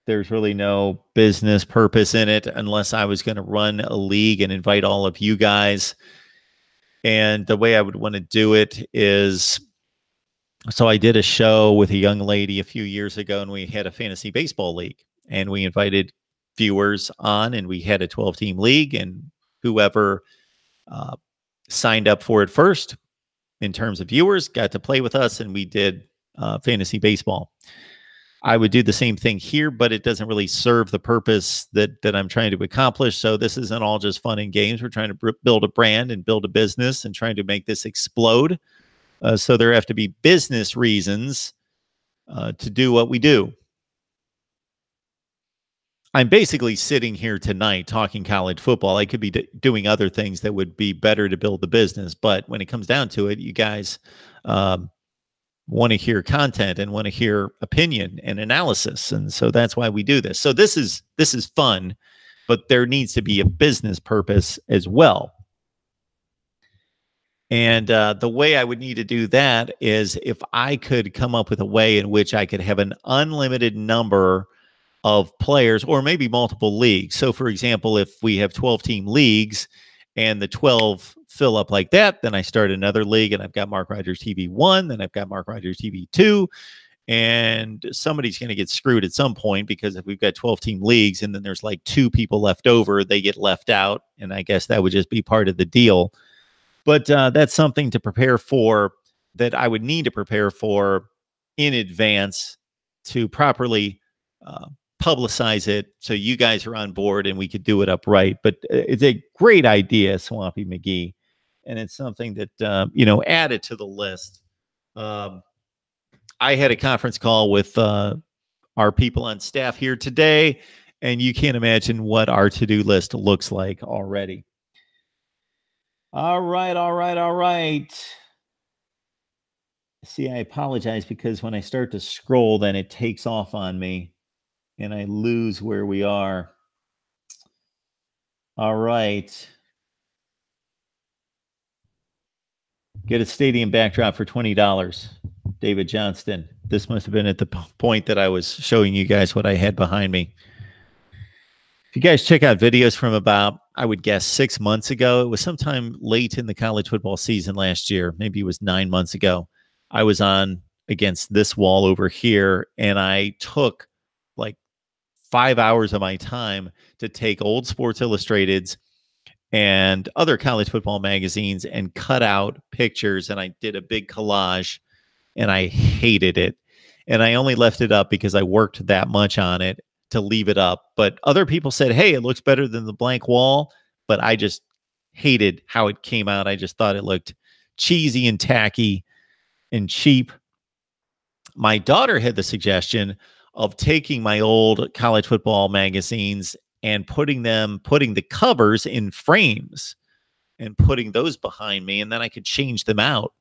A: There's really no business purpose in it unless I was going to run a league and invite all of you guys. And the way I would want to do it is, so I did a show with a young lady a few years ago, and we had a fantasy baseball league, and we invited viewers on, and we had a 12-team league, and whoever signed up for it first in terms of viewers got to play with us, and we did fantasy baseball. I would do the same thing here, but it doesn't really serve the purpose that I'm trying to accomplish. So this isn't all just fun and games. We're trying to build a brand and build a business and trying to make this explode. So there have to be business reasons to do what we do. I'm basically sitting here tonight talking college football. I could be doing other things that would be better to build the business. But when it comes down to it, you guys want to hear content and want to hear opinion and analysis. And so that's why we do this. So this is fun, but there needs to be a business purpose as well. And the way I would need to do that is if I could come up with a way in which I could have an unlimited number of players or maybe multiple leagues. So, for example, if we have 12-team leagues and the 12 fill up like that, then I start another league and I've got Mark Rogers TV 1, then I've got Mark Rogers TV 2, and somebody's going to get screwed at some point because if we've got 12-team leagues and then there's like 2 people left over, they get left out, and I guess that would just be part of the deal. But that's something to prepare for, that I would need to prepare for in advance to properly publicize it so you guys are on board and we could do it upright. But it's a great idea, Swampy McGee, and it's something that added to the list. I had a conference call with our people on staff here today, and you can't imagine what our to-do list looks like already. All right. See, I apologize because when I start to scroll, then it takes off on me and I lose where we are. All right. Get a stadium backdrop for $20. David Johnston. This must have been at the point that I was showing you guys what I had behind me. If you guys check out videos from about, I would guess, 6 months ago, it was sometime late in the college football season last year. Maybe it was 9 months ago. I was on against this wall over here, and I took like 5 hours of my time to take old Sports Illustrateds and other college football magazines and cut out pictures, and I did a big collage, and I hated it. And I only left it up because I worked that much on it to leave it up. But other people said, hey, it looks better than the blank wall. But I just hated how it came out. I just thought it looked cheesy and tacky and cheap. My daughter had the suggestion of taking my old college football magazines and putting the covers in frames and putting those behind me, and then I could change them out.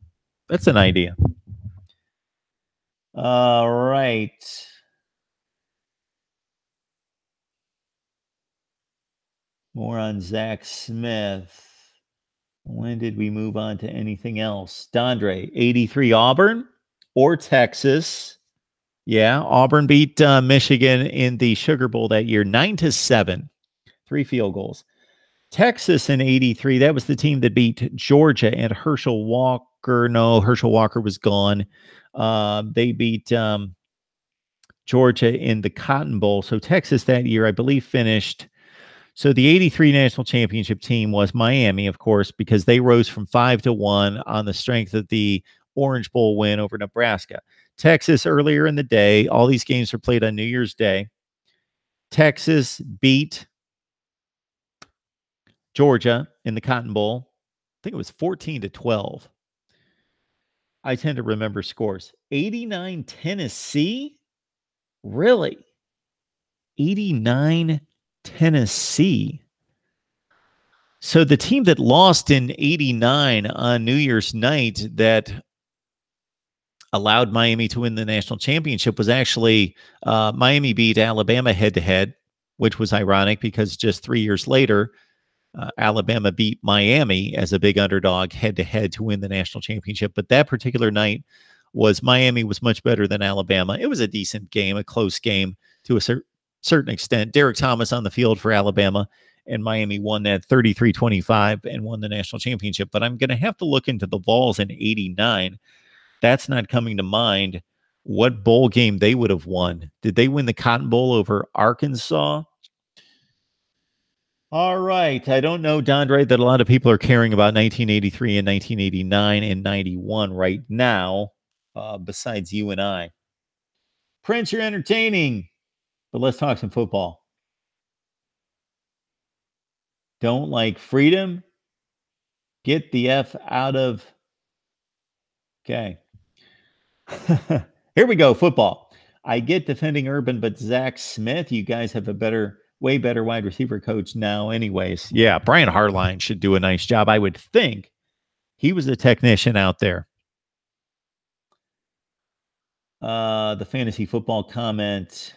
A: That's an idea. All right. More on Zack Smith. When did we move on to anything else? Dondre, 83 Auburn or Texas? Yeah, Auburn beat Michigan in the Sugar Bowl that year, 9-7, 3 field goals. Texas in 83, that was the team that beat Georgia and Herschel Walker. No, Herschel Walker was gone. They beat Georgia in the Cotton Bowl. So Texas that year, I believe, finished. So the 83 national championship team was Miami, of course, because they rose from 5-1 on the strength of the Orange Bowl win over Nebraska. Texas earlier in the day, all these games were played on New Year's Day. Texas beat Georgia in the Cotton Bowl. I think it was 14-12. I tend to remember scores. 89 Tennessee? Really? 89 Tennessee. So the team that lost in 89 on New Year's night that allowed Miami to win the national championship was actually Miami beat Alabama head-to-head, which was ironic because just 3 years later, Alabama beat Miami as a big underdog head-to-head to win the national championship. But that particular night Miami was much better than Alabama. It was a decent game, a close game to a certain extent. Derek Thomas on the field for Alabama, and Miami won that 33-25 and won the national championship. But I'm going to have to look into the Vols in 89. That's not coming to mind. What bowl game they would have won? Did they win the Cotton Bowl over Arkansas? All right. I don't know, Dondre, that a lot of people are caring about 1983 and 1989 and 91 right now, besides you and I. Prince, you're entertaining, but let's talk some football. Don't like freedom? Get the F out of... Okay. Here we go, football. I get defending Urban, but Zack Smith, you guys have a way better wide receiver coach now anyways. Yeah, Brian Hartline should do a nice job, I would think. He was a technician out there. The fantasy football comment.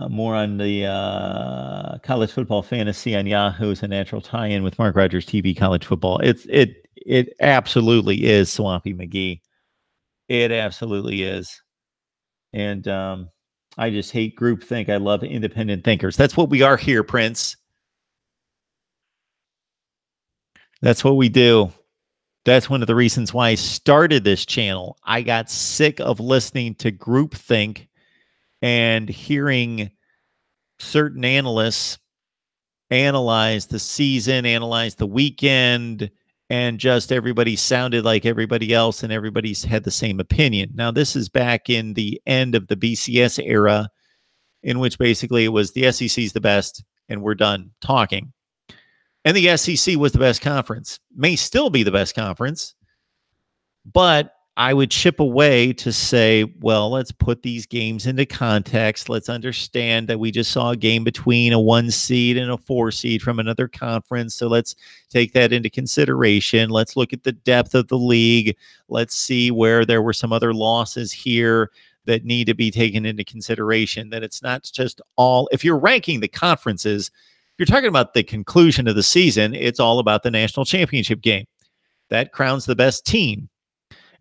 A: More on the college football fantasy on Yahoo is a natural tie-in with Mark Rogers TV college football. It absolutely is Swampy McGee. It absolutely is. And I just hate groupthink. I love independent thinkers. That's what we are here, Prince. That's what we do. That's one of the reasons why I started this channel. I got sick of listening to groupthink and hearing certain analysts analyze the season, analyze the weekend, and just everybody sounded like everybody else and everybody's had the same opinion. Now, this is back in the end of the BCS era, in which basically it was the SEC's the best and we're done talking. And the SEC was the best conference, may still be the best conference, but I would chip away to say, well, let's put these games into context. Let's understand that we just saw a game between a 1 seed and a 4 seed from another conference. So let's take that into consideration. Let's look at the depth of the league. Let's see where there were some other losses here that need to be taken into consideration. That it's not just all, if you're ranking the conferences, you're talking about the conclusion of the season. It's all about the national championship game. That crowns the best team.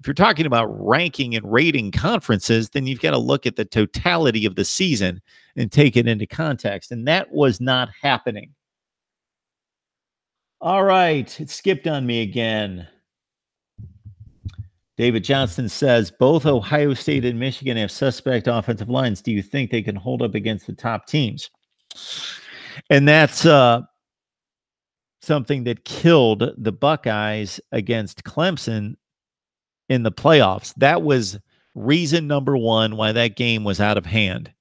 A: If you're talking about ranking and rating conferences, then you've got to look at the totality of the season and take it into context. And that was not happening. All right. It skipped on me again. David Johnston says, both Ohio State and Michigan have suspect offensive lines. Do you think they can hold up against the top teams? And that's something that killed the Buckeyes against Clemson in the playoffs. That was reason number one why that game was out of hand.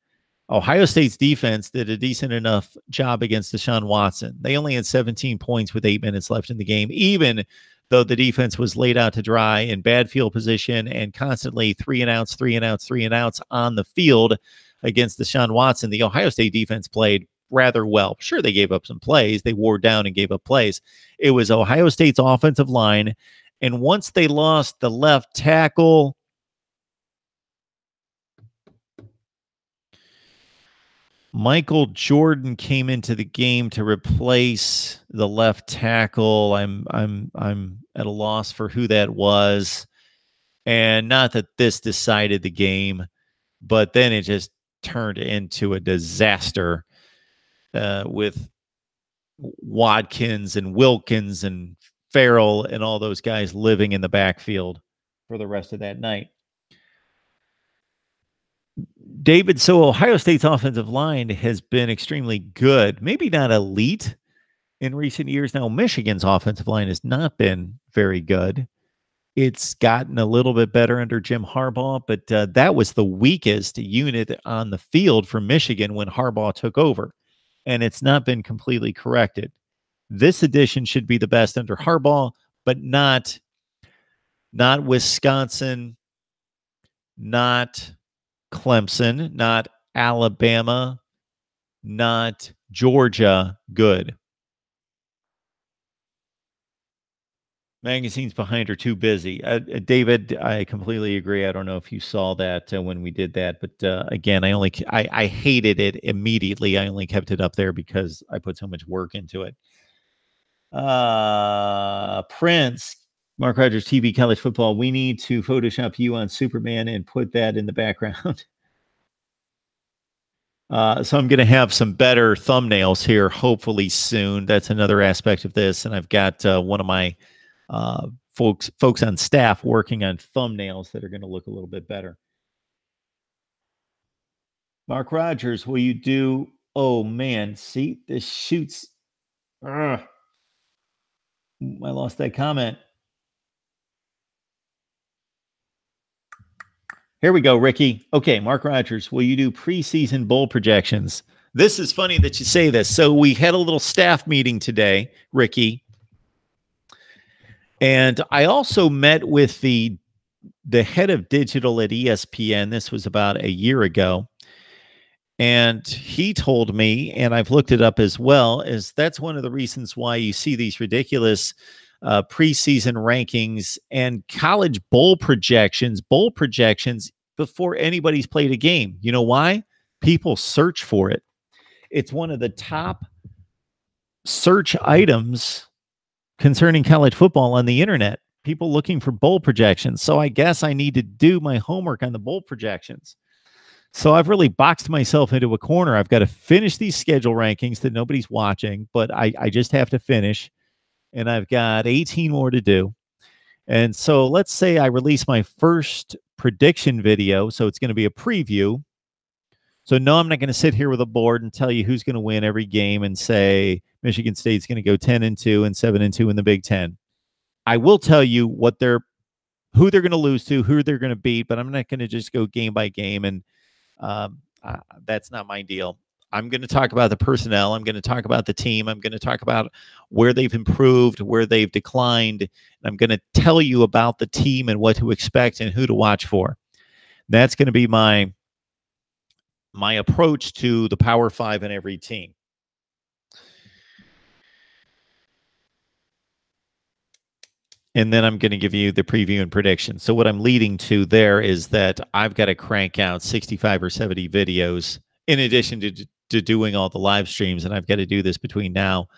A: Ohio State's defense did a decent enough job against Deshaun Watson. They only had 17 points with 8 minutes left in the game, even though the defense was laid out to dry in bad field position and constantly 3 and outs on the field against Deshaun Watson. The Ohio State defense played rather well. Sure, they gave up some plays. They wore down and gave up plays. It was Ohio State's offensive line. And once they lost the left tackle, Michael Jordan came into the game to replace the left tackle. I'm at a loss for who that was. And not that this decided the game, but then it just turned into a disaster with Watkins and Wilkins and Ferrell and all those guys living in the backfield for the rest of that night. David, so Ohio State's offensive line has been extremely good, maybe not elite in recent years. Now, Michigan's offensive line has not been very good. It's gotten a little bit better under Jim Harbaugh, but that was the weakest unit on the field for Michigan when Harbaugh took over, and it's not been completely corrected. This edition should be the best under Harbaugh, but not Wisconsin, not Clemson, not Alabama, not Georgia good. Magazines behind are too busy. David, I completely agree. I don't know if you saw that when we did that, but again, I hated it immediately. I only kept it up there because I put so much work into it. Prince, Mark Rogers TV college football. We need to Photoshop you on Superman and put that in the background. So I'm going to have some better thumbnails here, hopefully soon. That's another aspect of this. And I've got one of my folks on staff working on thumbnails that are going to look a little bit better. Mark Rogers, will you do? Oh man, see, this shoots. Ugh. I lost that comment. Here we go, Ricky. Okay, Mark Rogers, will you do preseason bowl projections? This is funny that you say this. So we had a little staff meeting today, Ricky, And I also met with the head of digital at ESPN. This was about a year ago. And he told me, and I've looked it up as well, is that's one of the reasons why you see these ridiculous preseason rankings and college bowl projections before anybody's played a game. You know why? People search for it. It's one of the top search items concerning college football on the internet. People looking for bowl projections. So I guess I need to do my homework on the bowl projections. So I've really boxed myself into a corner. I've got to finish these schedule rankings that nobody's watching, but I just have to finish. And I've got 18 more to do. And so let's say I release my first prediction video. So it's going to be a preview. So no, I'm not going to sit here with a board and tell you who's going to win every game and say Michigan State's going to go 10-2 and 7-2 in the Big Ten. I will tell you who they're going to lose to, who they're going to beat, but I'm not going to just go game by game. And that's not my deal. I'm going to talk about the personnel. I'm going to talk about the team. I'm going to talk about where they've improved, where they've declined. And I'm going to tell you about the team and what to expect and who to watch for. That's going to be my approach to the Power Five in every team. And then I'm going to give you the preview and prediction. So what I'm leading to there is that I've got to crank out 65 or 70 videos in addition to doing all the live streams. And I've got to do this between now.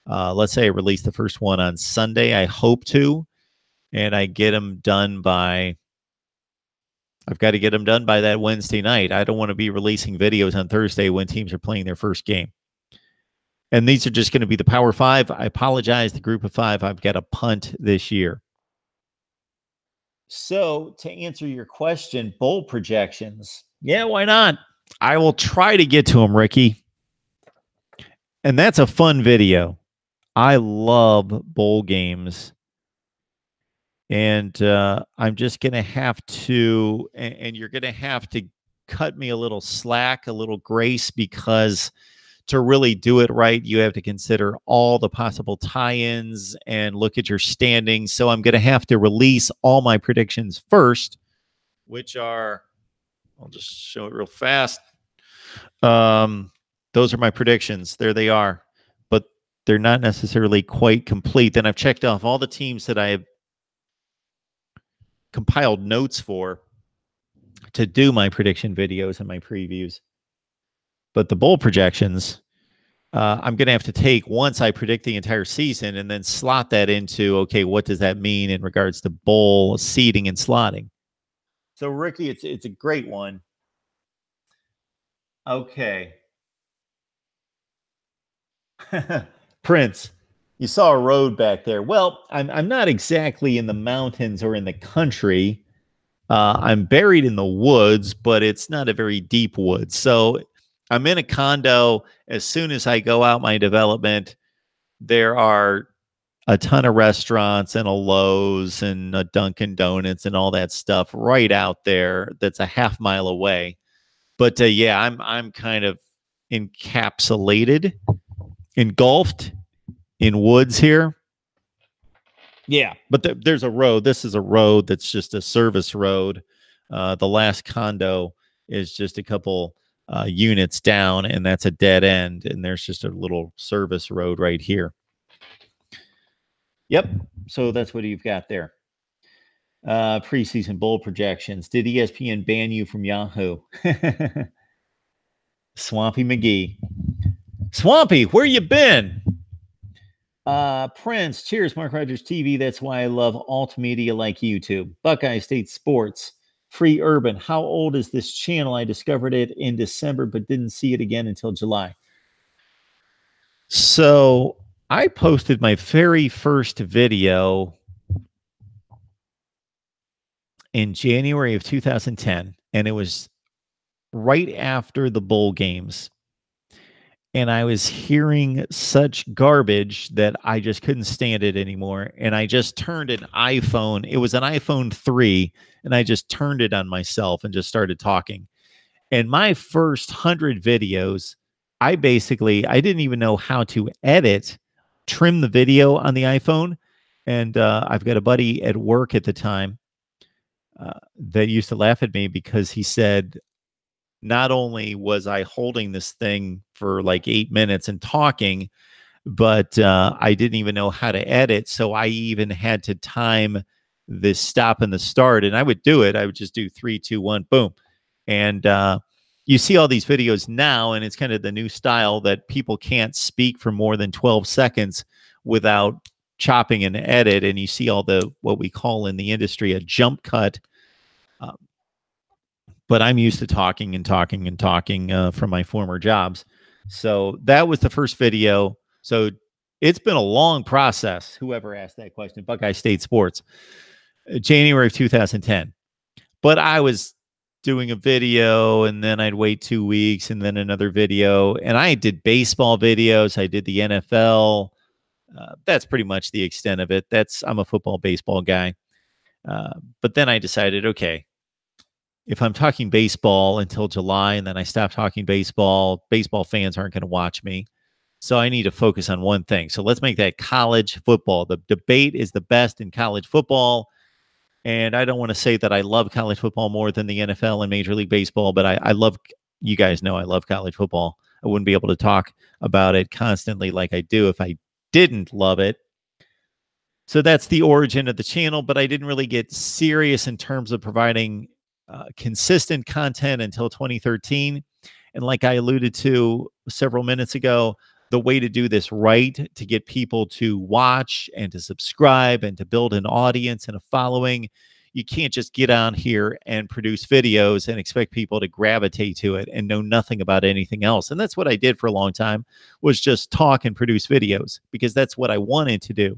A: Let's say I release the first one on Sunday. I hope to. And I get them done by... I've got to get them done by that Wednesday night. I don't want to be releasing videos on Thursday when teams are playing their first game. And these are just going to be the Power Five. I apologize, the Group of Five. I've got a punt this year. So to answer your question, bowl projections. Yeah, why not? I will try to get to them, Ricky. And that's a fun video. I love bowl games. And I'm just going to have to, and you're going to have to cut me a little slack, a little grace, because to really do it right, you have to consider all the possible tie-ins and look at your standings. So I'm going to have to release all my predictions first, which are, I'll just show it real fast. Those are my predictions. There they are. But they're not necessarily quite complete. Then I've checked off all the teams that I have compiled notes for to do my prediction videos and my previews. But the bowl projections, I'm going to have to take once I predict the entire season and then slot that into, okay, what does that mean in regards to bowl seeding and slotting? So, Ricky, it's a great one. Okay. Prince, you saw a road back there. Well, I'm not exactly in the mountains or in the country. I'm buried in the woods, but it's not a very deep woods. So I'm in a condo. As soon as I go out my development, there are a ton of restaurants and a Lowe's and a Dunkin' Donuts and all that stuff right out there. That's a half mile away. But yeah, I'm kind of encapsulated, engulfed in woods here. Yeah, but there's a road. This is a road that's just a service road. The last condo is just a couple units down, and that's a dead end. And there's just a little service road right here. Yep. So that's what you've got there. Preseason bowl projections. Did ESPN ban you from Yahoo? Swampy McGee. Swampy, where you been? Prince, cheers, Mark Rogers TV. That's why I love alt media like YouTube. Buckeye State Sports, Free Urban. How old is this channel? I discovered it in December, but didn't see it again until July. So I posted my very first video in January of 2010, and it was right after the bowl games. And I was hearing such garbage that I just couldn't stand it anymore. And I just turned an iPhone. It was an iPhone 3. And I just turned it on myself and just started talking. And my first 100 videos, I didn't even know how to trim the video on the iPhone. And I've got a buddy at work at the time that used to laugh at me because he said, not only was I holding this thing for like 8 minutes and talking, but I didn't even know how to edit. So I even had to time the stop and the start. And I would do it. I would just do 3, 2, 1, boom. And you see all these videos now, and it's kind of the new style that people can't speak for more than 12 seconds without chopping and edit. And you see all the, what we call in the industry, a jump cut. But I'm used to talking and talking and talking from my former jobs. So that was the first video. So it's been a long process. Whoever asked that question, Buckeye State Sports, January of 2010. But I was doing a video, and then I'd wait 2 weeks, and then another video. And I did baseball videos. I did the NFL. That's pretty much the extent of it. I'm a football, baseball guy. But then I decided, okay, if I'm talking baseball until July and then I stop talking baseball fans aren't going to watch me. So I need to focus on one thing. So let's make that college football. The debate is the best in college football. And I don't want to say that I love college football more than the NFL and Major League Baseball, but I love, you guys know I love college football. I wouldn't be able to talk about it constantly like I do if I didn't love it. So that's the origin of the channel, but I didn't really get serious in terms of providing consistent content until 2013. And like I alluded to several minutes ago, the way to do this right, to get people to watch and to subscribe and to build an audience and a following, you can't just get on here and produce videos and expect people to gravitate to it and know nothing about anything else. And that's what I did for a long time, was just talk and produce videos because that's what I wanted to do.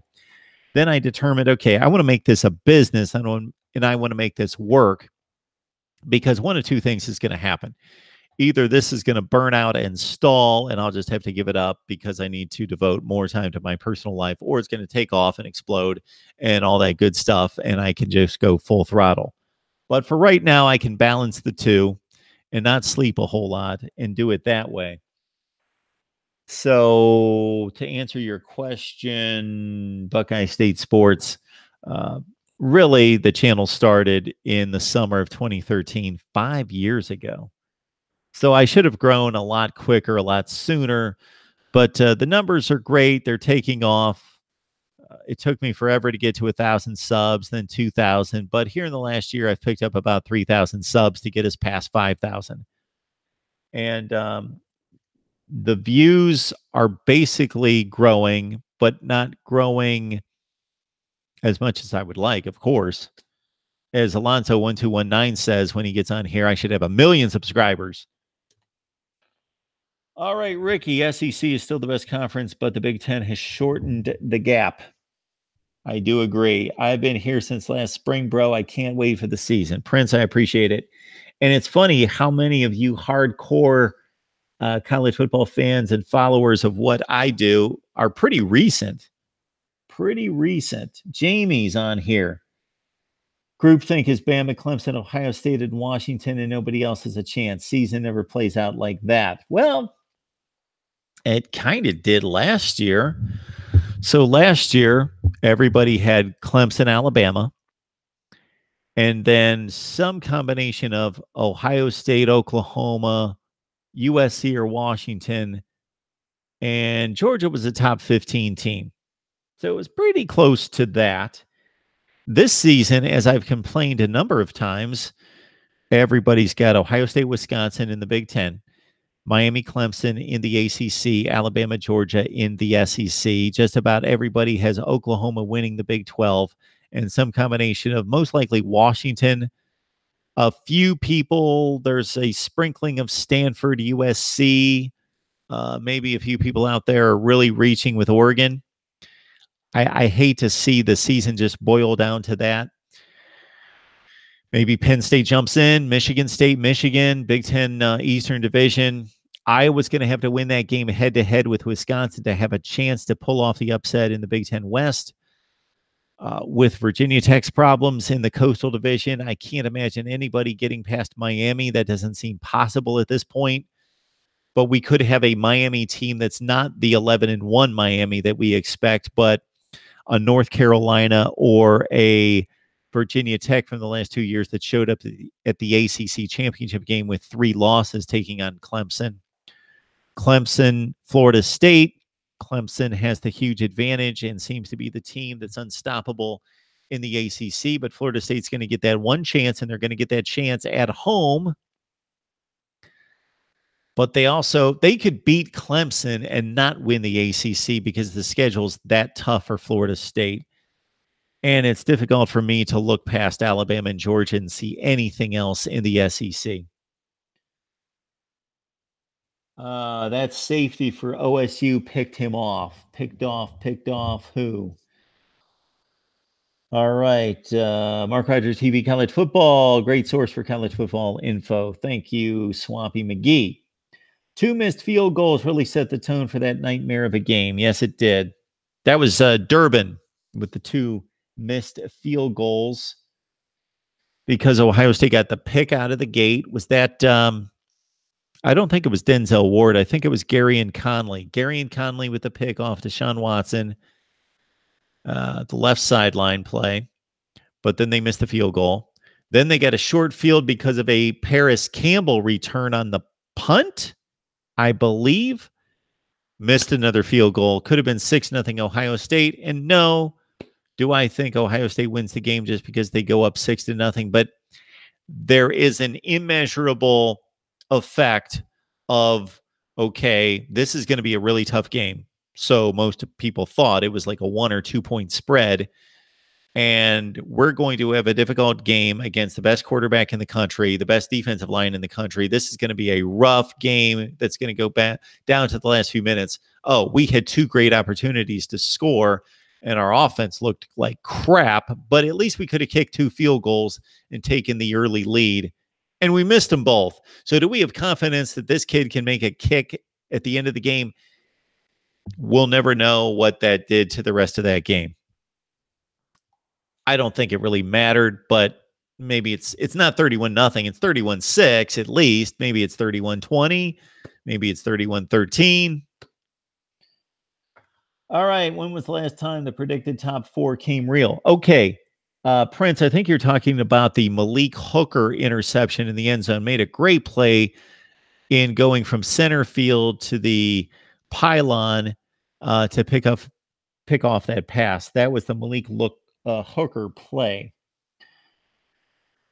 A: Then I determined, okay, I want to make this a business and I want to make this work. Because one of two things is going to happen. Either this is going to burn out and stall, and I'll just have to give it up because I need to devote more time to my personal life, or it's going to take off and explode and all that good stuff, and I can just go full throttle. But for right now, I can balance the two and not sleep a whole lot and do it that way. So to answer your question, Buckeye State Sports, really, the channel started in the summer of 2013, 5 years ago. So I should have grown a lot quicker, a lot sooner. But the numbers are great. They're taking off. It took me forever to get to 1,000 subs, then 2,000. But here in the last year, I've picked up about 3,000 subs to get us past 5,000. And the views are basically growing, but not growing as much as I would like, of course. As Alonso1219 says when he gets on here, I should have 1 million subscribers. All right, Ricky, SEC is still the best conference, but the Big Ten has shortened the gap. I do agree. I've been here since last spring, bro. I can't wait for the season. Prince, I appreciate it. And it's funny how many of you hardcore college football fans and followers of what I do are pretty recent. Pretty recent. Jamie's on here. Groupthink is Bama, Clemson, Ohio State, and Washington, and nobody else has a chance. Season never plays out like that. Well, it kind of did last year. So last year, everybody had Clemson, Alabama, and then some combination of Ohio State, Oklahoma, USC, or Washington, and Georgia was a top 15 team. So it was pretty close to that. This season, as I've complained a number of times, everybody's got Ohio State, Wisconsin in the Big Ten, Miami, Clemson in the ACC, Alabama, Georgia in the SEC. Just about everybody has Oklahoma winning the Big 12 and some combination of most likely Washington. A few people, there's a sprinkling of Stanford, USC. Maybe a few people out there are really reaching with Oregon. I hate to see the season just boil down to that. Maybe Penn State jumps in, Michigan State, Michigan, Big Ten Eastern Division. Iowa's going to have to win that game head-to-head with Wisconsin to have a chance to pull off the upset in the Big Ten West. With Virginia Tech's problems in the Coastal Division, I can't imagine anybody getting past Miami. That doesn't seem possible at this point. But we could have a Miami team that's not the 11-1 Miami that we expect, but a North Carolina or a Virginia Tech from the last 2 years that showed up at the ACC championship game with 3 losses taking on Clemson. Clemson, Florida State. Clemson has the huge advantage and seems to be the team that's unstoppable in the ACC, but Florida State's going to get that one chance, and they're going to get that chance at home. But they could beat Clemson and not win the ACC because the schedule's that tough for Florida State. And it's difficult for me to look past Alabama and Georgia and see anything else in the SEC. That safety for OSU picked off who? All right. MarkRogersTV College Football, great source for college football info. Thank you, Swampy McGee. 2 missed field goals really set the tone for that nightmare of a game. Yes, it did. That was Durbin with the 2 missed field goals because Ohio State got the pick out of the gate. Was that I don't think it was Denzel Ward. I think it was Gary and Conley. Gary and Conley with the pick off Deshaun Watson, the left sideline play. But then they missed the field goal. Then they got a short field because of a Paris Campbell return on the punt, I believe. Missed another field goal. Could have been 6-0 Ohio State. And no, do I think Ohio State wins the game just because they go up 6-0? But there is an immeasurable effect of, okay, this is going to be a really tough game. So most people thought it was like a 1 or 2 point spread. And we're going to have a difficult game against the best quarterback in the country, the best defensive line in the country. This is going to be a rough game that's going to go back down to the last few minutes. Oh, we had 2 great opportunities to score, and our offense looked like crap, but at least we could have kicked 2 field goals and taken the early lead, and we missed them both. So do we have confidence that this kid can make a kick at the end of the game? We'll never know what that did to the rest of that game. I don't think it really mattered, but maybe it's not 31-0. It's 31-6 at least. Maybe it's 31-20. Maybe it's 31-13. All right. When was the last time the predicted top 4 came real? Okay. Prince, I think you're talking about the Malik Hooker interception in the end zone. Made a great play in going from center field to the pylon to pick off that pass. That was the Malik Hooker play.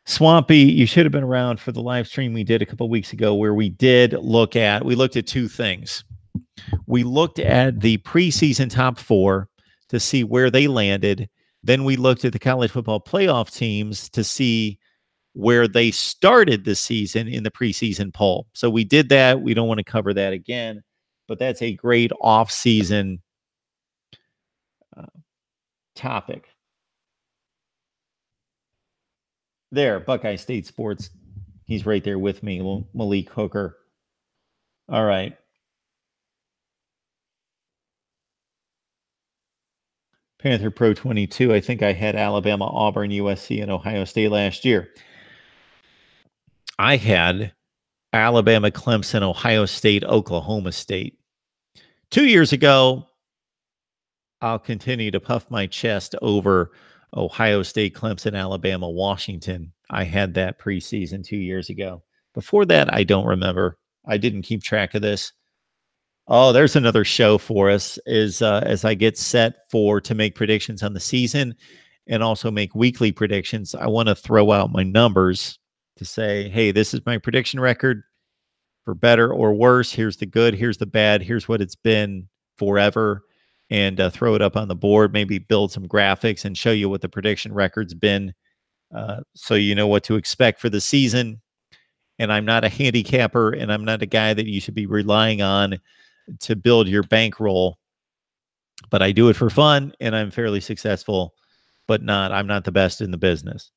A: Swampy, you should have been around for the live stream we did a couple weeks ago where we looked at 2 things. We looked at the preseason top 4 to see where they landed. Then we looked at the college football playoff teams to see where they started the season in the preseason poll. So we did that. We don't want to cover that again, but that's a great off-season topic. There, Buckeye State Sports. He's right there with me, Malik Hooker. All right. Panther Pro 22. I think I had Alabama, Auburn, USC, and Ohio State last year. I had Alabama, Clemson, Ohio State, Oklahoma State. 2 years ago, I'll continue to puff my chest over Ohio State, Clemson, Alabama, Washington. I had that preseason 2 years ago. Before that, I don't remember. I didn't keep track of this. Oh, there's another show for us as I get set to make predictions on the season and also make weekly predictions. I want to throw out my numbers to say, hey, this is my prediction record for better or worse. Here's the good. Here's the bad. Here's what it's been forever. And throw it up on the board, maybe build some graphics and show you what the prediction record's been so you know what to expect for the season. And I'm not a handicapper, and I'm not a guy that you should be relying on to build your bankroll. But I do it for fun, and I'm fairly successful, but I'm not the best in the business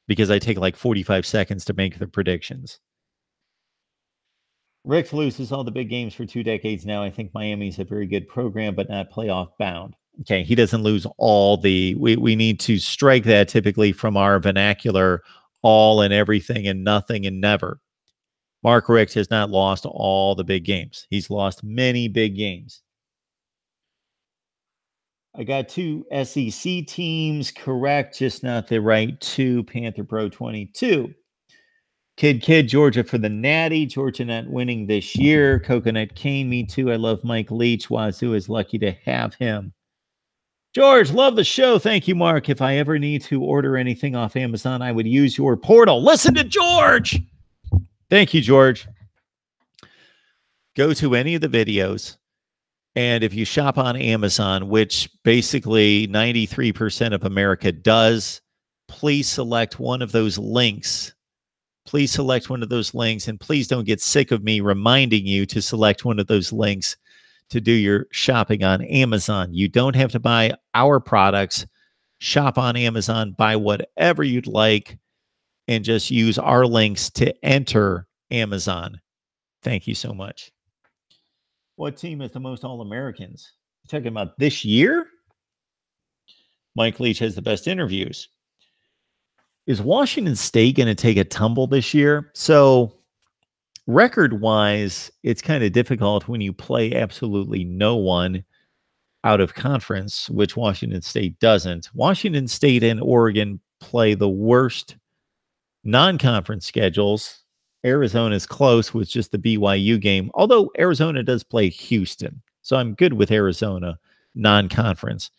A: because I take like 45 seconds to make the predictions. Rick loses all the big games for 2 decades now. I think Miami's a very good program, but not playoff bound. Okay, he doesn't lose all the... We need to strike that typically from our vernacular, all and everything and nothing and never. Mark Richt has not lost all the big games. He's lost many big games. I got 2 SEC teams correct, just not the right 2. Panther Pro 22. Kid, Georgia for the Natty. Georgia not winning this year. Coconut Cane, me too. I love Mike Leach. Wazoo is lucky to have him. George, love the show. Thank you, Mark. If I ever need to order anything off Amazon, I would use your portal. Listen to George. Thank you, George. Go to any of the videos, and if you shop on Amazon, which basically 93% of America does, please select one of those links. Please select one of those links, and please don't get sick of me reminding you to select one of those links to do your shopping on Amazon. You don't have to buy our products. Shop on Amazon, buy whatever you'd like, and just use our links to enter Amazon. Thank you so much. What team is the most All-Americans? You're talking about this year? Mike Leach has the best interviews. Is Washington State going to take a tumble this year? So record-wise, it's kind of difficult when you play absolutely no one out of conference, which Washington State doesn't. Washington State and Oregon play the worst non-conference schedules. Arizona's close with just the BYU game, although Arizona does play Houston. So I'm good with Arizona non-conference.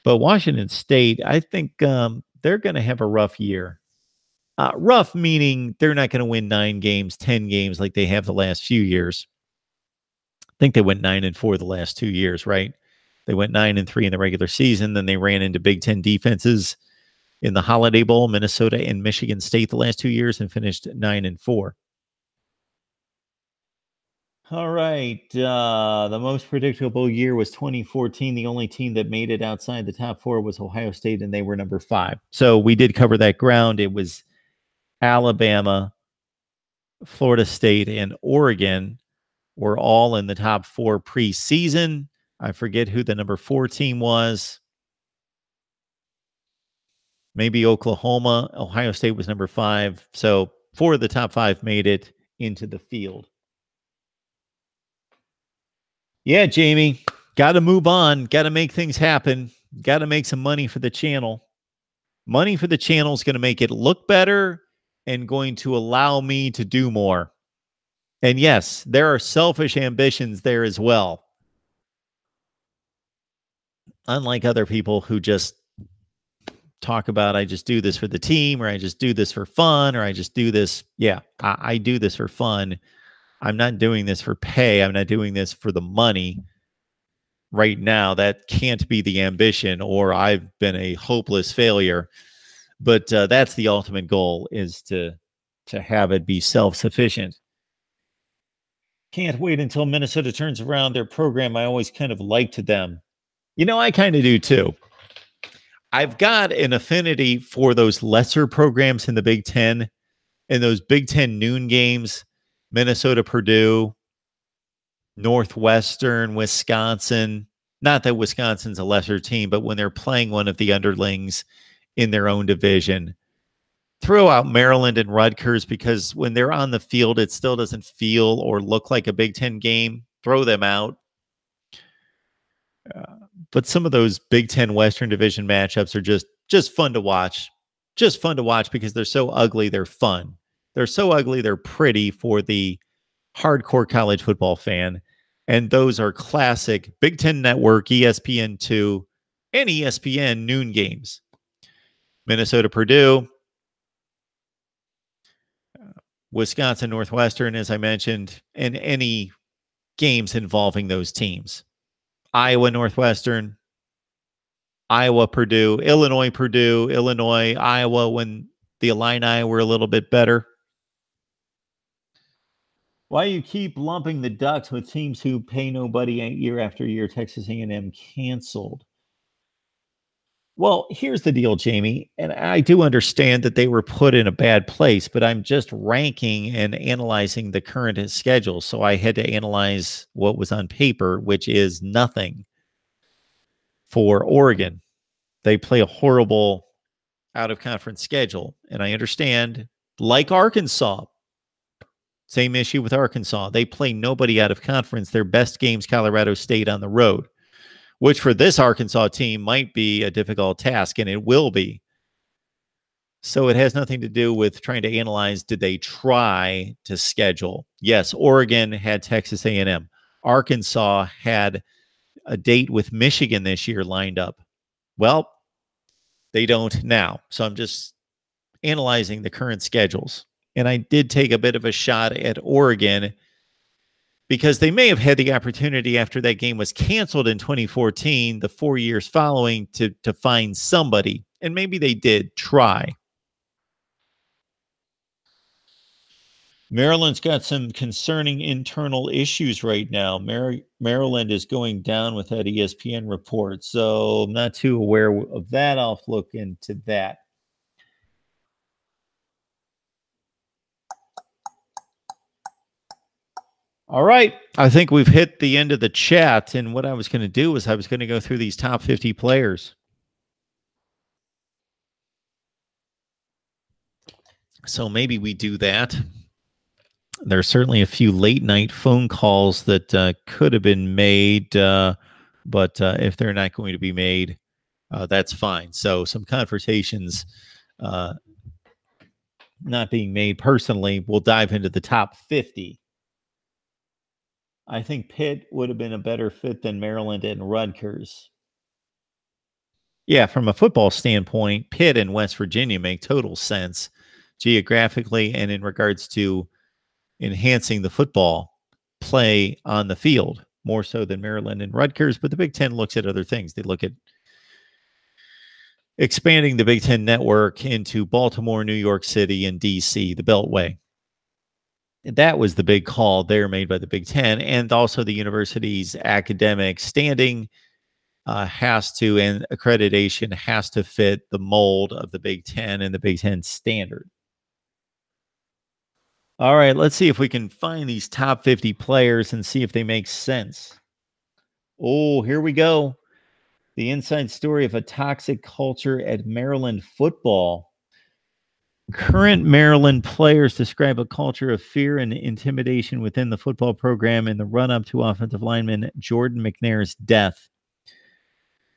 A: But Washington State, I think they're going to have a rough year. Rough meaning they're not going to win 9 games, 10 games like they have the last few years. I think they went 9-4 the last 2 years, right? They went 9-3 in the regular season. Then they ran into Big Ten defenses in the Holiday Bowl, Minnesota and Michigan State the last 2 years, and finished 9-4. All right. The most predictable year was 2014. The only team that made it outside the top 4 was Ohio State, and they were number 5. So we did cover that ground. It was Alabama, Florida State, and Oregon were all in the top 4 preseason. I forget who the number 4 team was. Maybe Oklahoma. Ohio State was number 5. So 4 of the top 5 made it into the field. Yeah, Jamie, got to move on. Got to make things happen. Got to make some money for the channel. Money for the channel is going to make it look better and going to allow me to do more. And yes, there are selfish ambitions there as well. Unlike other people who just talk about, I just do this for the team, or I just do this for fun, or I just do this. Yeah, I do this for fun. I'm not doing this for pay. I'm not doing this for the money right now. That can't be the ambition, or I've been a hopeless failure. But that's the ultimate goal, is to have it be self-sufficient. Can't wait until Minnesota turns around their program. I always kind of liked them. You know, I kind of do too. I've got an affinity for those lesser programs in the Big Ten, and those Big Ten noon games. Minnesota, Purdue, Northwestern, Wisconsin. Not that Wisconsin's a lesser team, but when they're playing one of the underlings in their own division. Throw out Maryland and Rutgers, because when they're on the field, it still doesn't feel or look like a Big Ten game. Throw them out. But some of those Big Ten Western Division matchups are just fun to watch. Just fun to watch because they're so ugly, they're fun. They're so ugly, they're pretty for the hardcore college football fan. And those are classic Big Ten Network, ESPN2, and ESPN noon games. Minnesota, Purdue, Wisconsin, Northwestern, as I mentioned, and any games involving those teams. Iowa, Northwestern, Iowa, Purdue, Illinois, Iowa, when the Illini were a little bit better. Why you keep lumping the Ducks with teams who pay nobody year after year? Texas A&M canceled. Well, here's the deal, Jamie, and I do understand that they were put in a bad place, but I'm just ranking and analyzing the current schedule, so I had to analyze what was on paper, which is nothing for Oregon. They play a horrible out-of-conference schedule, and I understand, like Arkansas, same issue with Arkansas. They play nobody out of conference. Their best game's Colorado State on the road. which for this Arkansas team might be a difficult task, and it will be. So it has nothing to do with trying to analyze, did they try to schedule? Yes, Oregon had Texas A&M. Arkansas had a date with Michigan this year lined up. Well, they don't now. So I'm just analyzing the current schedules. And I did take a bit of a shot at Oregon because they may have had the opportunity after that game was canceled in 2014, the 4 years following, to find somebody. And maybe they did try. Maryland's got some concerning internal issues right now. Maryland is going down with that ESPN report. So I'm not too aware of that. I'll look into that. All right. I think we've hit the end of the chat. And what I was going to do is I was going to go through these top 50 players. So maybe we do that. There's certainly a few late night phone calls that could have been made, but if they're not going to be made, that's fine. So some conversations not being made personally, we'll dive into the top 50. I think Pitt would have been a better fit than Maryland and Rutgers. Yeah, from a football standpoint, Pitt and West Virginia make total sense geographically and in regards to enhancing the football play on the field more so than Maryland and Rutgers. But the Big Ten looks at other things. They look at expanding the Big Ten network into Baltimore, New York City, and DC, the Beltway. That was the big call there made by the Big Ten. And also the university's academic standing has to, and accreditation has to fit the mold of the Big Ten and the Big Ten standard. All right, let's see if we can find these top 50 players and see if they make sense. Oh, here we go. The inside story of a toxic culture at Maryland football. Current Maryland players describe a culture of fear and intimidation within the football program in the run-up to offensive lineman Jordan McNair's death.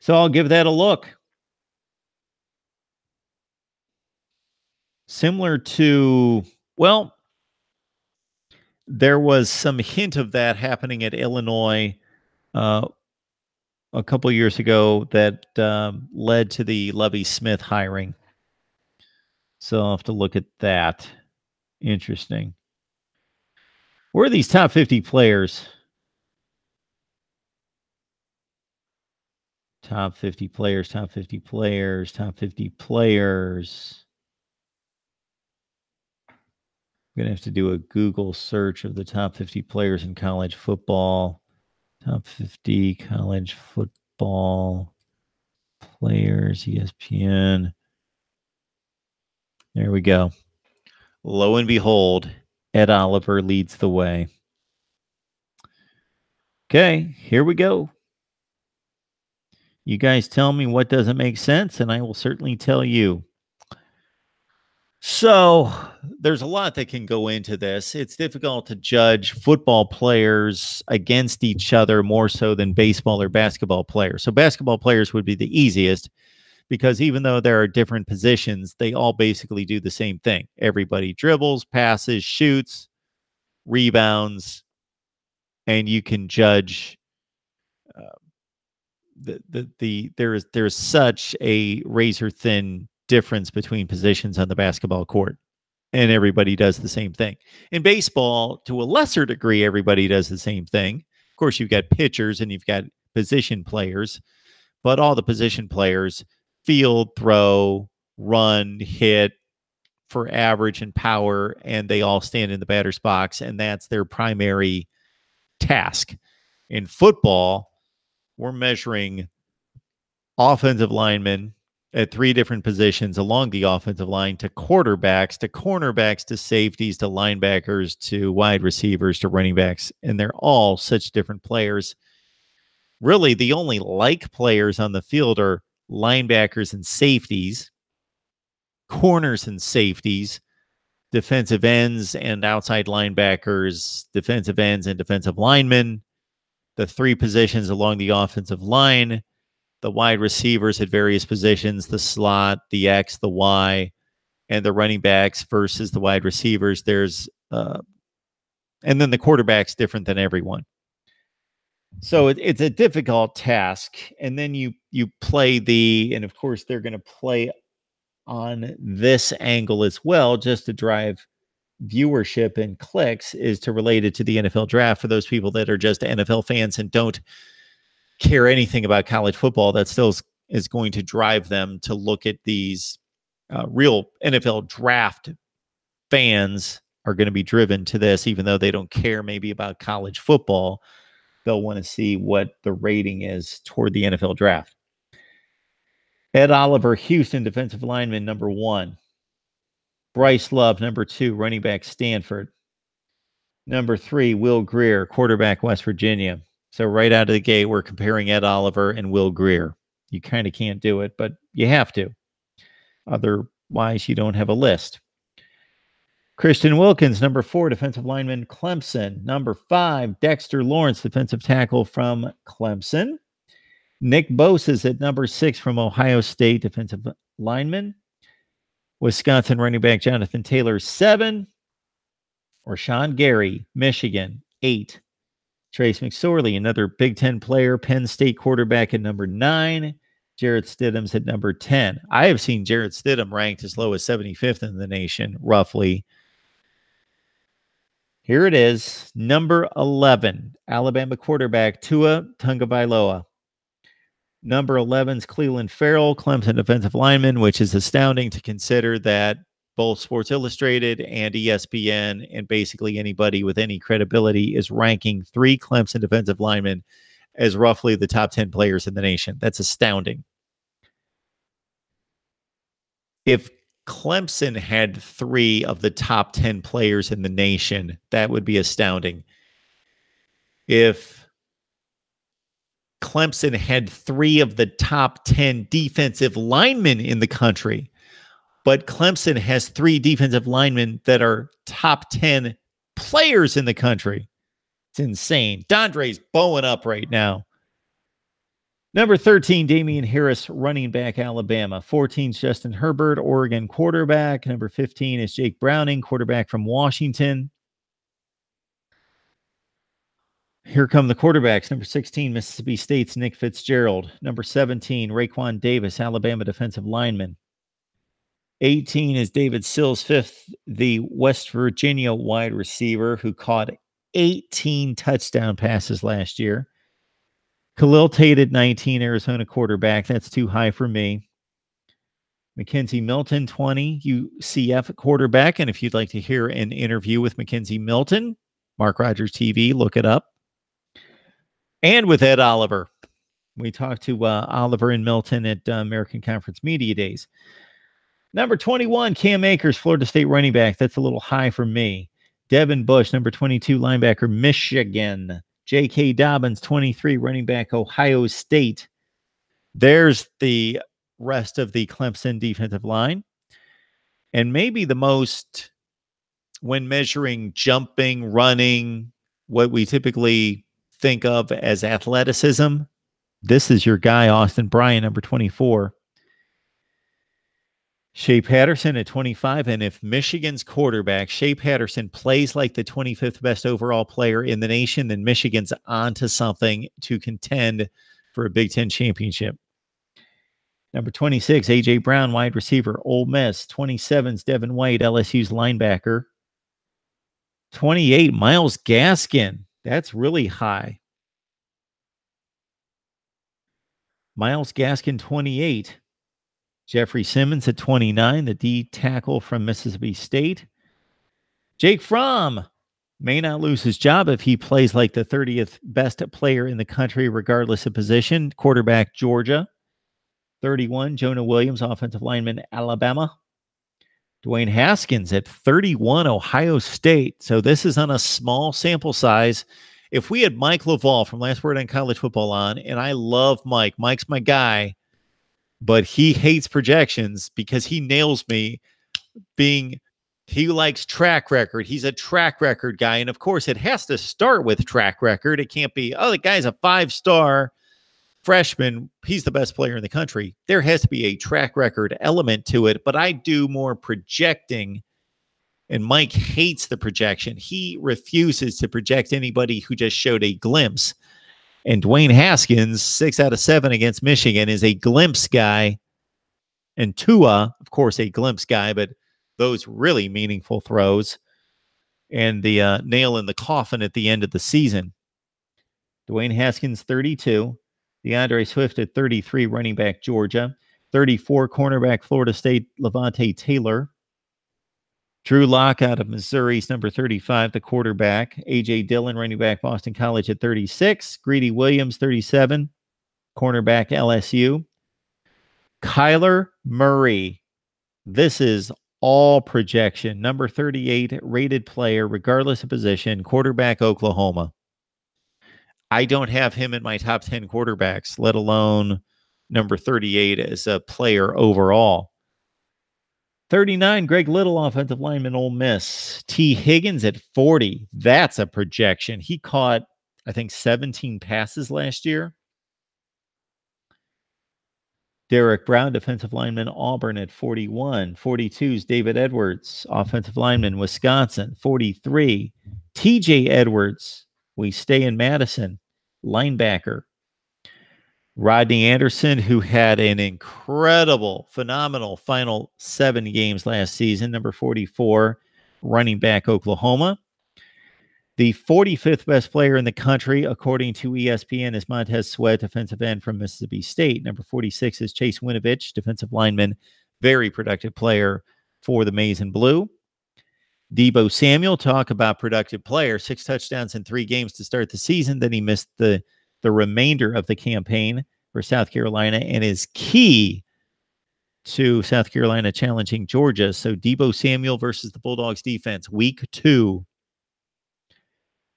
A: So I'll give that a look. Similar to, well, there was some hint of that happening at Illinois a couple years ago that led to the Lovie Smith hiring. So I'll have to look at that. Interesting. Where are these top 50 players? Top 50 players, top 50 players, top 50 players. I'm going to have to do a Google search of the top 50 players in college football. Top 50 college football players, ESPN. There we go. Lo and behold, Ed Oliver leads the way. Okay, here we go. You guys tell me what doesn't make sense, and I will certainly tell you. So there's a lot that can go into this. It's difficult to judge football players against each other more so than baseball or basketball players. So basketball players would be the easiest because even though there are different positions, they all basically do the same thing. Everybody dribbles, passes, shoots, rebounds, and you can judge there's such a razor thin difference between positions on the basketball court, and everybody does the same thing. In baseball, to a lesser degree, everybody does the same thing. Of course, you've got pitchers and you've got position players, but all the position players field, throw, run, hit for average and power, and they all stand in the batter's box, and that's their primary task. In football, we're measuring offensive linemen at three different positions along the offensive line, to quarterbacks, to cornerbacks, to safeties, to linebackers, to wide receivers, to running backs. And they're all such different players. Really, the only like players on the field are linebackers and safeties, corners and safeties, defensive ends and outside linebackers, defensive ends and defensive linemen, the three positions along the offensive line, the wide receivers at various positions, the slot, the X, the Y, and the running backs versus the wide receivers. There's and then the quarterback's different than everyone. So it's a difficult task. And then you play and of course they're going to play on this angle as well, just to drive viewership and clicks, is to relate it to the NFL draft. For those people that are just NFL fans and don't care anything about college football, that still is going to drive them to look at these real NFL draft fans are going to be driven to this, even though they don't care maybe about college football. They'll want to see what the rating is toward the NFL draft. Ed Oliver, Houston defensive lineman, number 1. Bryce Love, number 2, running back, Stanford. Number 3, Will Grier, quarterback, West Virginia. So right out of the gate, we're comparing Ed Oliver and Will Grier. You kind of can't do it, but you have to. Otherwise, you don't have a list. Christian Wilkins, number 4, defensive lineman, Clemson. Number 5, Dexter Lawrence, defensive tackle from Clemson. Nick Bosa's at number 6 from Ohio State, defensive lineman. Wisconsin running back Jonathan Taylor, 7. Or Sean Gary, Michigan, 8. Trace McSorley, another Big Ten player, Penn State quarterback, at number 9. Jared Stidham's at number 10. I have seen Jared Stidham ranked as low as 75th in the nation, roughly. Here it is, number 11, Alabama quarterback Tua Tagovailoa. Number 11's Cleveland Ferrell, Clemson defensive lineman, which is astounding to consider that both Sports Illustrated and ESPN and basically anybody with any credibility is ranking 3 Clemson defensive linemen as roughly the top 10 players in the nation. That's astounding. If Clemson had 3 of the top 10 players in the nation, that would be astounding. If Clemson had 3 of the top 10 defensive linemen in the country, but Clemson has 3 defensive linemen that are top 10 players in the country. It's insane. Dondre's bowing up right now. Number 13, Damian Harris, running back, Alabama. 14 is Justin Herbert, Oregon quarterback. Number 15 is Jake Browning, quarterback from Washington. Here come the quarterbacks. Number 16, Mississippi State's Nick Fitzgerald. Number 17, Raekwon Davis, Alabama defensive lineman. 18 is David Sills, 5th, the West Virginia wide receiver who caught 18 touchdown passes last year. Khalil Tate at 19, Arizona quarterback. That's too high for me. Mackenzie Milton, 20, UCF quarterback. And if you'd like to hear an interview with Mackenzie Milton, MarkRogersTV, look it up. And with Ed Oliver. We talked to Oliver and Milton at American Conference Media Days. Number 21, Cam Akers, Florida State running back. That's a little high for me. Devin Bush, number 22, linebacker, Michigan. J.K. Dobbins, 23, running back, Ohio State. There's the rest of the Clemson defensive line. And maybe the most, when measuring jumping, running, what we typically think of as athleticism, this is your guy, Austin Bryan, number 24. Shae Patterson at 25, and if Michigan's quarterback, Shae Patterson, plays like the 25th best overall player in the nation, then Michigan's onto something to contend for a Big Ten championship. Number 26, A.J. Brown, wide receiver, Ole Miss. 27's Devon White, LSU's linebacker. 28, Myles Gaskin. That's really high. Myles Gaskin, 28. Jeffrey Simmons at 29, the D tackle from Mississippi State. Jake Fromm may not lose his job if he plays like the 30th best player in the country, regardless of position. Quarterback, Georgia. 31, Jonah Williams, offensive lineman, Alabama. Dwayne Haskins at 31, Ohio State. So this is on a small sample size. If we had Mike LaValle from Last Word on College Football on, and I love Mike. Mike's my guy. But he hates projections because he nails me being He likes track record. He's a track record guy. And of course, it has to start with track record. It can't be, oh, the guy's a 5-star freshman. He's the best player in the country. There has to be a track record element to it. But I do more projecting. And Mike hates the projection. He refuses to project anybody who just showed a glimpse. And Dwayne Haskins, 6 out of 7 against Michigan, is a glimpse guy. And Tua, of course, a glimpse guy, but those really meaningful throws and the nail in the coffin at the end of the season. Dwayne Haskins, 32. DeAndre Swift at 33, running back, Georgia. 34, cornerback, Florida State, Levante Taylor. Drew Lock out of Missouri is number 35, the quarterback. A.J. Dillon, running back, Boston College at 36. Greedy Williams, 37, cornerback, LSU. Kyler Murray. This is all projection. Number 38 rated player, regardless of position, quarterback, Oklahoma. I don't have him in my top 10 quarterbacks, let alone number 38 as a player overall. 39, Greg Little, offensive lineman, Ole Miss. T. Higgins at 40. That's a projection. He caught, I think, 17 passes last year. Derek Brown, defensive lineman, Auburn at 41. 42 is David Edwards, offensive lineman, Wisconsin. 43, TJ Edwards. We stay in Madison, linebacker. Rodney Anderson, who had an incredible, phenomenal final 7 games last season, number 44, running back, Oklahoma. The 45th best player in the country, according to ESPN, is Montez Sweat, defensive end from Mississippi State. Number 46 is Chase Winovich, defensive lineman, very productive player for the Maize and Blue. Deebo Samuel, talk about productive player, 6 touchdowns in 3 games to start the season. Then he missed the remainder of the campaign for South Carolina and is key to South Carolina challenging Georgia. So Deebo Samuel versus the Bulldogs defense, week 2.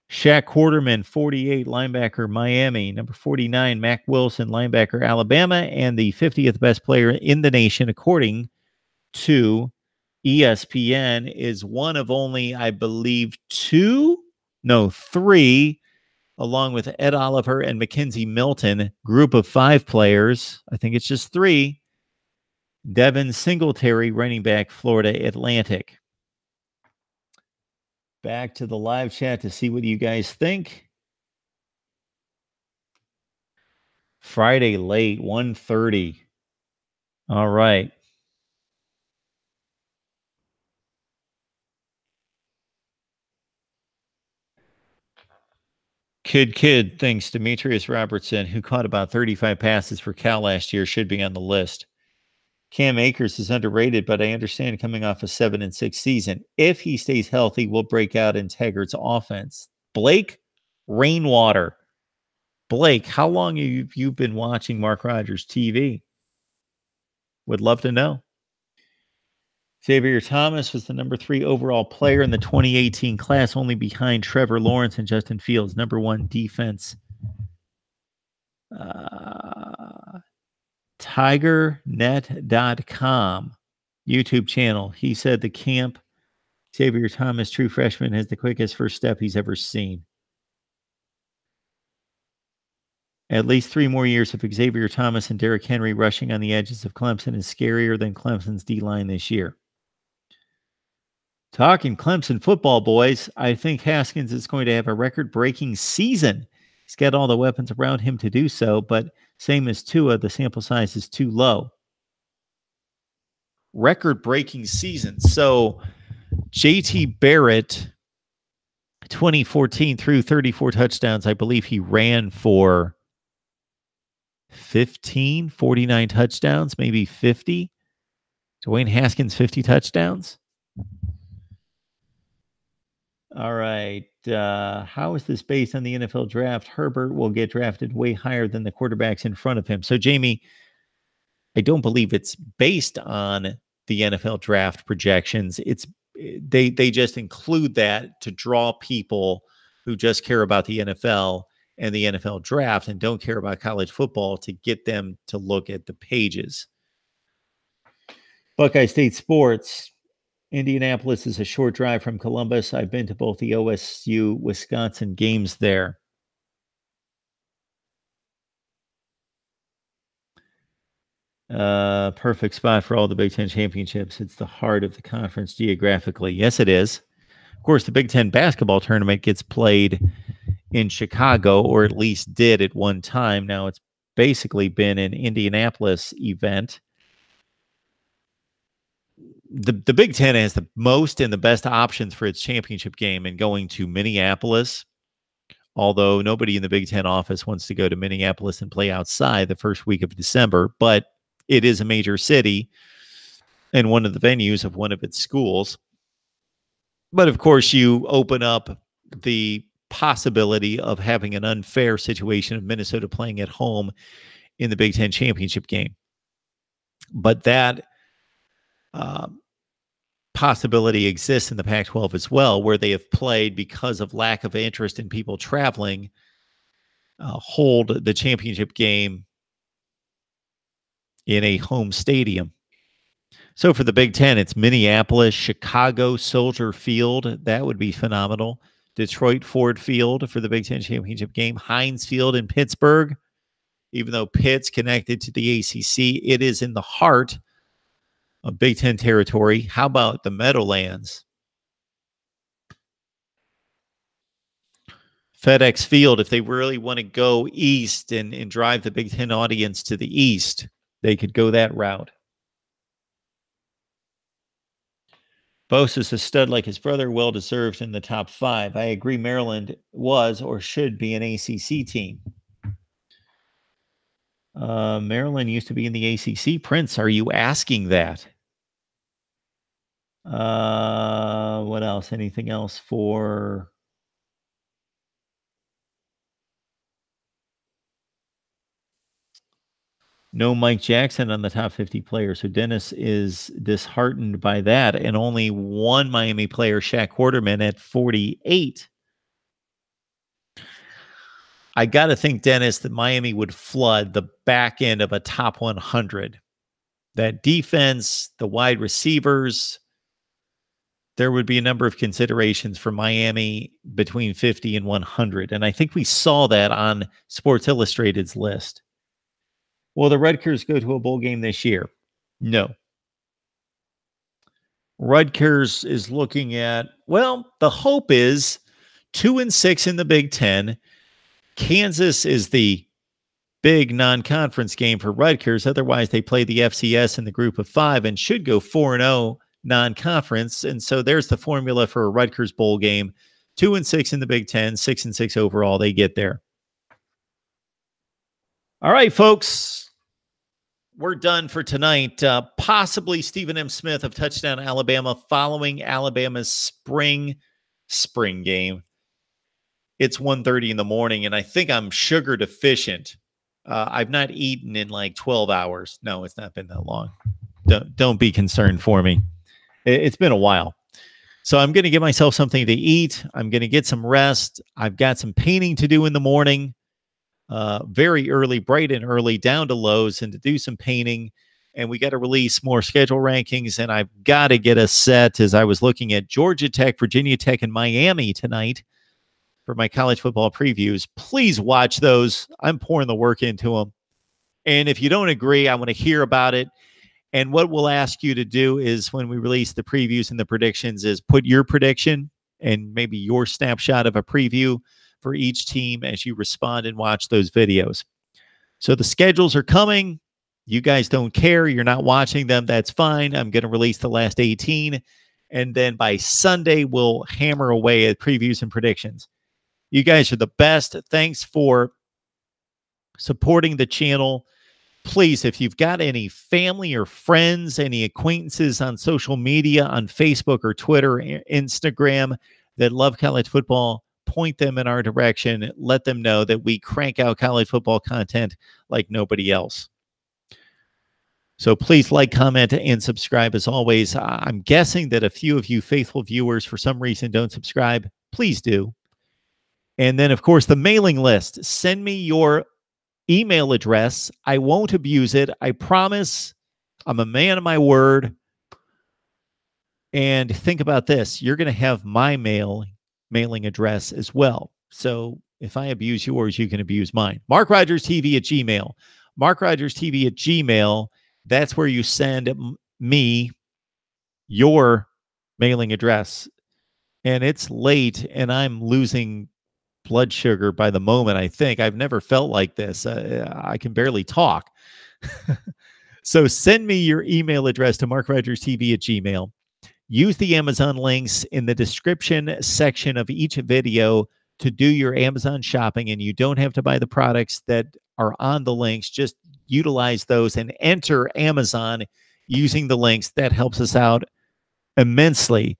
A: Shaq Quarterman, 48, linebacker, Miami. Number 49, Mac Wilson, linebacker, Alabama. And the 50th best player in the nation, according to ESPN, is one of only, I believe, 3, along with Ed Oliver and Mackenzie Milton, group of 5 players. I think it's just 3. Devin Singletary, running back, Florida Atlantic. Back to the live chat to see what you guys think. Friday late, 1:30. All right. Kid thinks Demetrius Robertson, who caught about 35 passes for Cal last year, should be on the list. Cam Akers is underrated, but I understand coming off a 7-6 season. If he stays healthy, will break out in Taggart's offense. Blake Rainwater. Blake, how long have you been watching Mark Rogers TV? Would love to know. Xavier Thomas was the number 3 overall player in the 2018 class, only behind Trevor Lawrence and Justin Fields. Number 1 defense. TigerNet.com YouTube channel. He said the camp, Xavier Thomas, true freshman, has the quickest first step he's ever seen. At least 3 more years of Xavier Thomas and Derrick Henry rushing on the edges of Clemson is scarier than Clemson's D-line this year. Talking Clemson football, boys, I think Haskins is going to have a record-breaking season. He's got all the weapons around him to do so, but same as Tua, the sample size is too low. Record-breaking season. So J.T. Barrett, 2014 through 34 touchdowns. I believe he ran for 49 touchdowns, maybe 50. Dwayne Haskins, 50 touchdowns. All right. How is this based on the NFL draft? Herbert will get drafted way higher than the quarterbacks in front of him. So, Jamie, I don't believe it's based on the NFL draft projections. They just include that to draw people who just care about the NFL and the NFL draft and don't care about college football to get them to look at the pages. Buckeye State Sports. Indianapolis is a short drive from Columbus. I've been to both the OSU Wisconsin games there. Perfect spot for all the Big Ten championships. It's the heart of the conference geographically. Yes, it is. Of course, the Big Ten basketball tournament gets played in Chicago, or at least did at one time. Now it's basically been an Indianapolis event. The Big Ten has the most and the best options for its championship game, and going to Minneapolis, although nobody in the Big Ten office wants to go to Minneapolis and play outside the first week of December, but it is a major city and one of the venues of one of its schools. But of course, you open up the possibility of having an unfair situation of Minnesota playing at home in the Big Ten championship game. But that possibility exists in the Pac-12 as well, where they have played, because of lack of interest in people traveling, hold the championship game in a home stadium. So for the Big Ten, it's Minneapolis, Chicago, Soldier Field. That would be phenomenal. Detroit Ford Field for the Big Ten championship game. Heinz Field in Pittsburgh. Even though Pitt's connected to the ACC, it is in the heart of Big Ten territory. How about the Meadowlands? FedEx Field, if they really want to go east and drive the Big Ten audience to the east, they could go that route. Bosa's a stud like his brother, well-deserved in the top 5. I agree Maryland was or should be an ACC team. Maryland used to be in the ACC. Prince, are you asking that? What else? Anything else for... No Mike Jackson on the top 50 players. So Dennis is disheartened by that. And only one Miami player, Shaq Quarterman, at 48. I got to think, Dennis, that Miami would flood the back end of a top 100. That defense, the wide receivers, there would be a number of considerations for Miami between 50 and 100. And I think we saw that on Sports Illustrated's list. Will the Rutgers go to a bowl game this year? No. Rutgers is looking at, well, the hope is 2-6 in the Big Ten. Kansas is the big non-conference game for Rutgers. Otherwise, they play the FCS in the group of 5 and should go 4-0 non-conference. And so there's the formula for a Rutgers bowl game. 2-6 in the Big Ten, 6-6 overall. They get there. All right, folks. We're done for tonight. Possibly Stephen M. Smith of Touchdown Alabama following Alabama's spring game. It's 1:30 in the morning, and I think I'm sugar deficient. I've not eaten in like 12 hours. No, it's not been that long. Don't be concerned for me. It's been a while. So I'm going to give myself something to eat. I'm going to get some rest. I've got some painting to do in the morning. Very early, bright and early, down to Lowe's and to do some painting. And we got to release more schedule rankings. And I've got to get a set as I was looking at Georgia Tech, Virginia Tech, and Miami tonight for my college football previews. Please watch those. I'm pouring the work into them. And if you don't agree, I want to hear about it. And what we'll ask you to do is when we release the previews and the predictions is put your prediction and maybe your snapshot of a preview for each team as you respond and watch those videos. So the schedules are coming. You guys don't care. You're not watching them. That's fine. I'm going to release the last 18. And then by Sunday, we'll hammer away at previews and predictions. You guys are the best. Thanks for supporting the channel. Please, if you've got any family or friends, any acquaintances on social media, on Facebook or Twitter, Instagram that love college football, point them in our direction. Let them know that we crank out college football content like nobody else. So please like, comment, and subscribe as always. I'm guessing that a few of you faithful viewers for some reason don't subscribe. Please do. And then, of course, the mailing list. Send me your email address. I won't abuse it. I promise. I'm a man of my word. And think about this. You're going to have my mailing address as well. So if I abuse yours, you can abuse mine. MarkRogersTV at Gmail. MarkRogersTV at Gmail. That's where you send me your mailing address. And it's late, and I'm losing blood sugar by the moment, I think. I've never felt like this. I can barely talk. So send me your email address to MarkRogersTV at Gmail. Use the Amazon links in the description section of each video to do your Amazon shopping, and you don't have to buy the products that are on the links. Just utilize those and enter Amazon using the links. That helps us out immensely.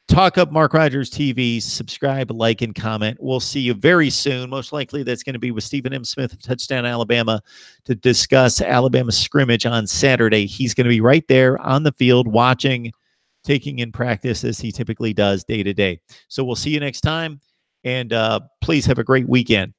A: Talk up Mark Rogers TV, subscribe, like, and comment. We'll see you very soon. Most likely that's going to be with Stephen M. Smith of Touchdown Alabama to discuss Alabama's scrimmage on Saturday. He's going to be right there on the field watching, taking in practice as he typically does day to day. So we'll see you next time, and please have a great weekend.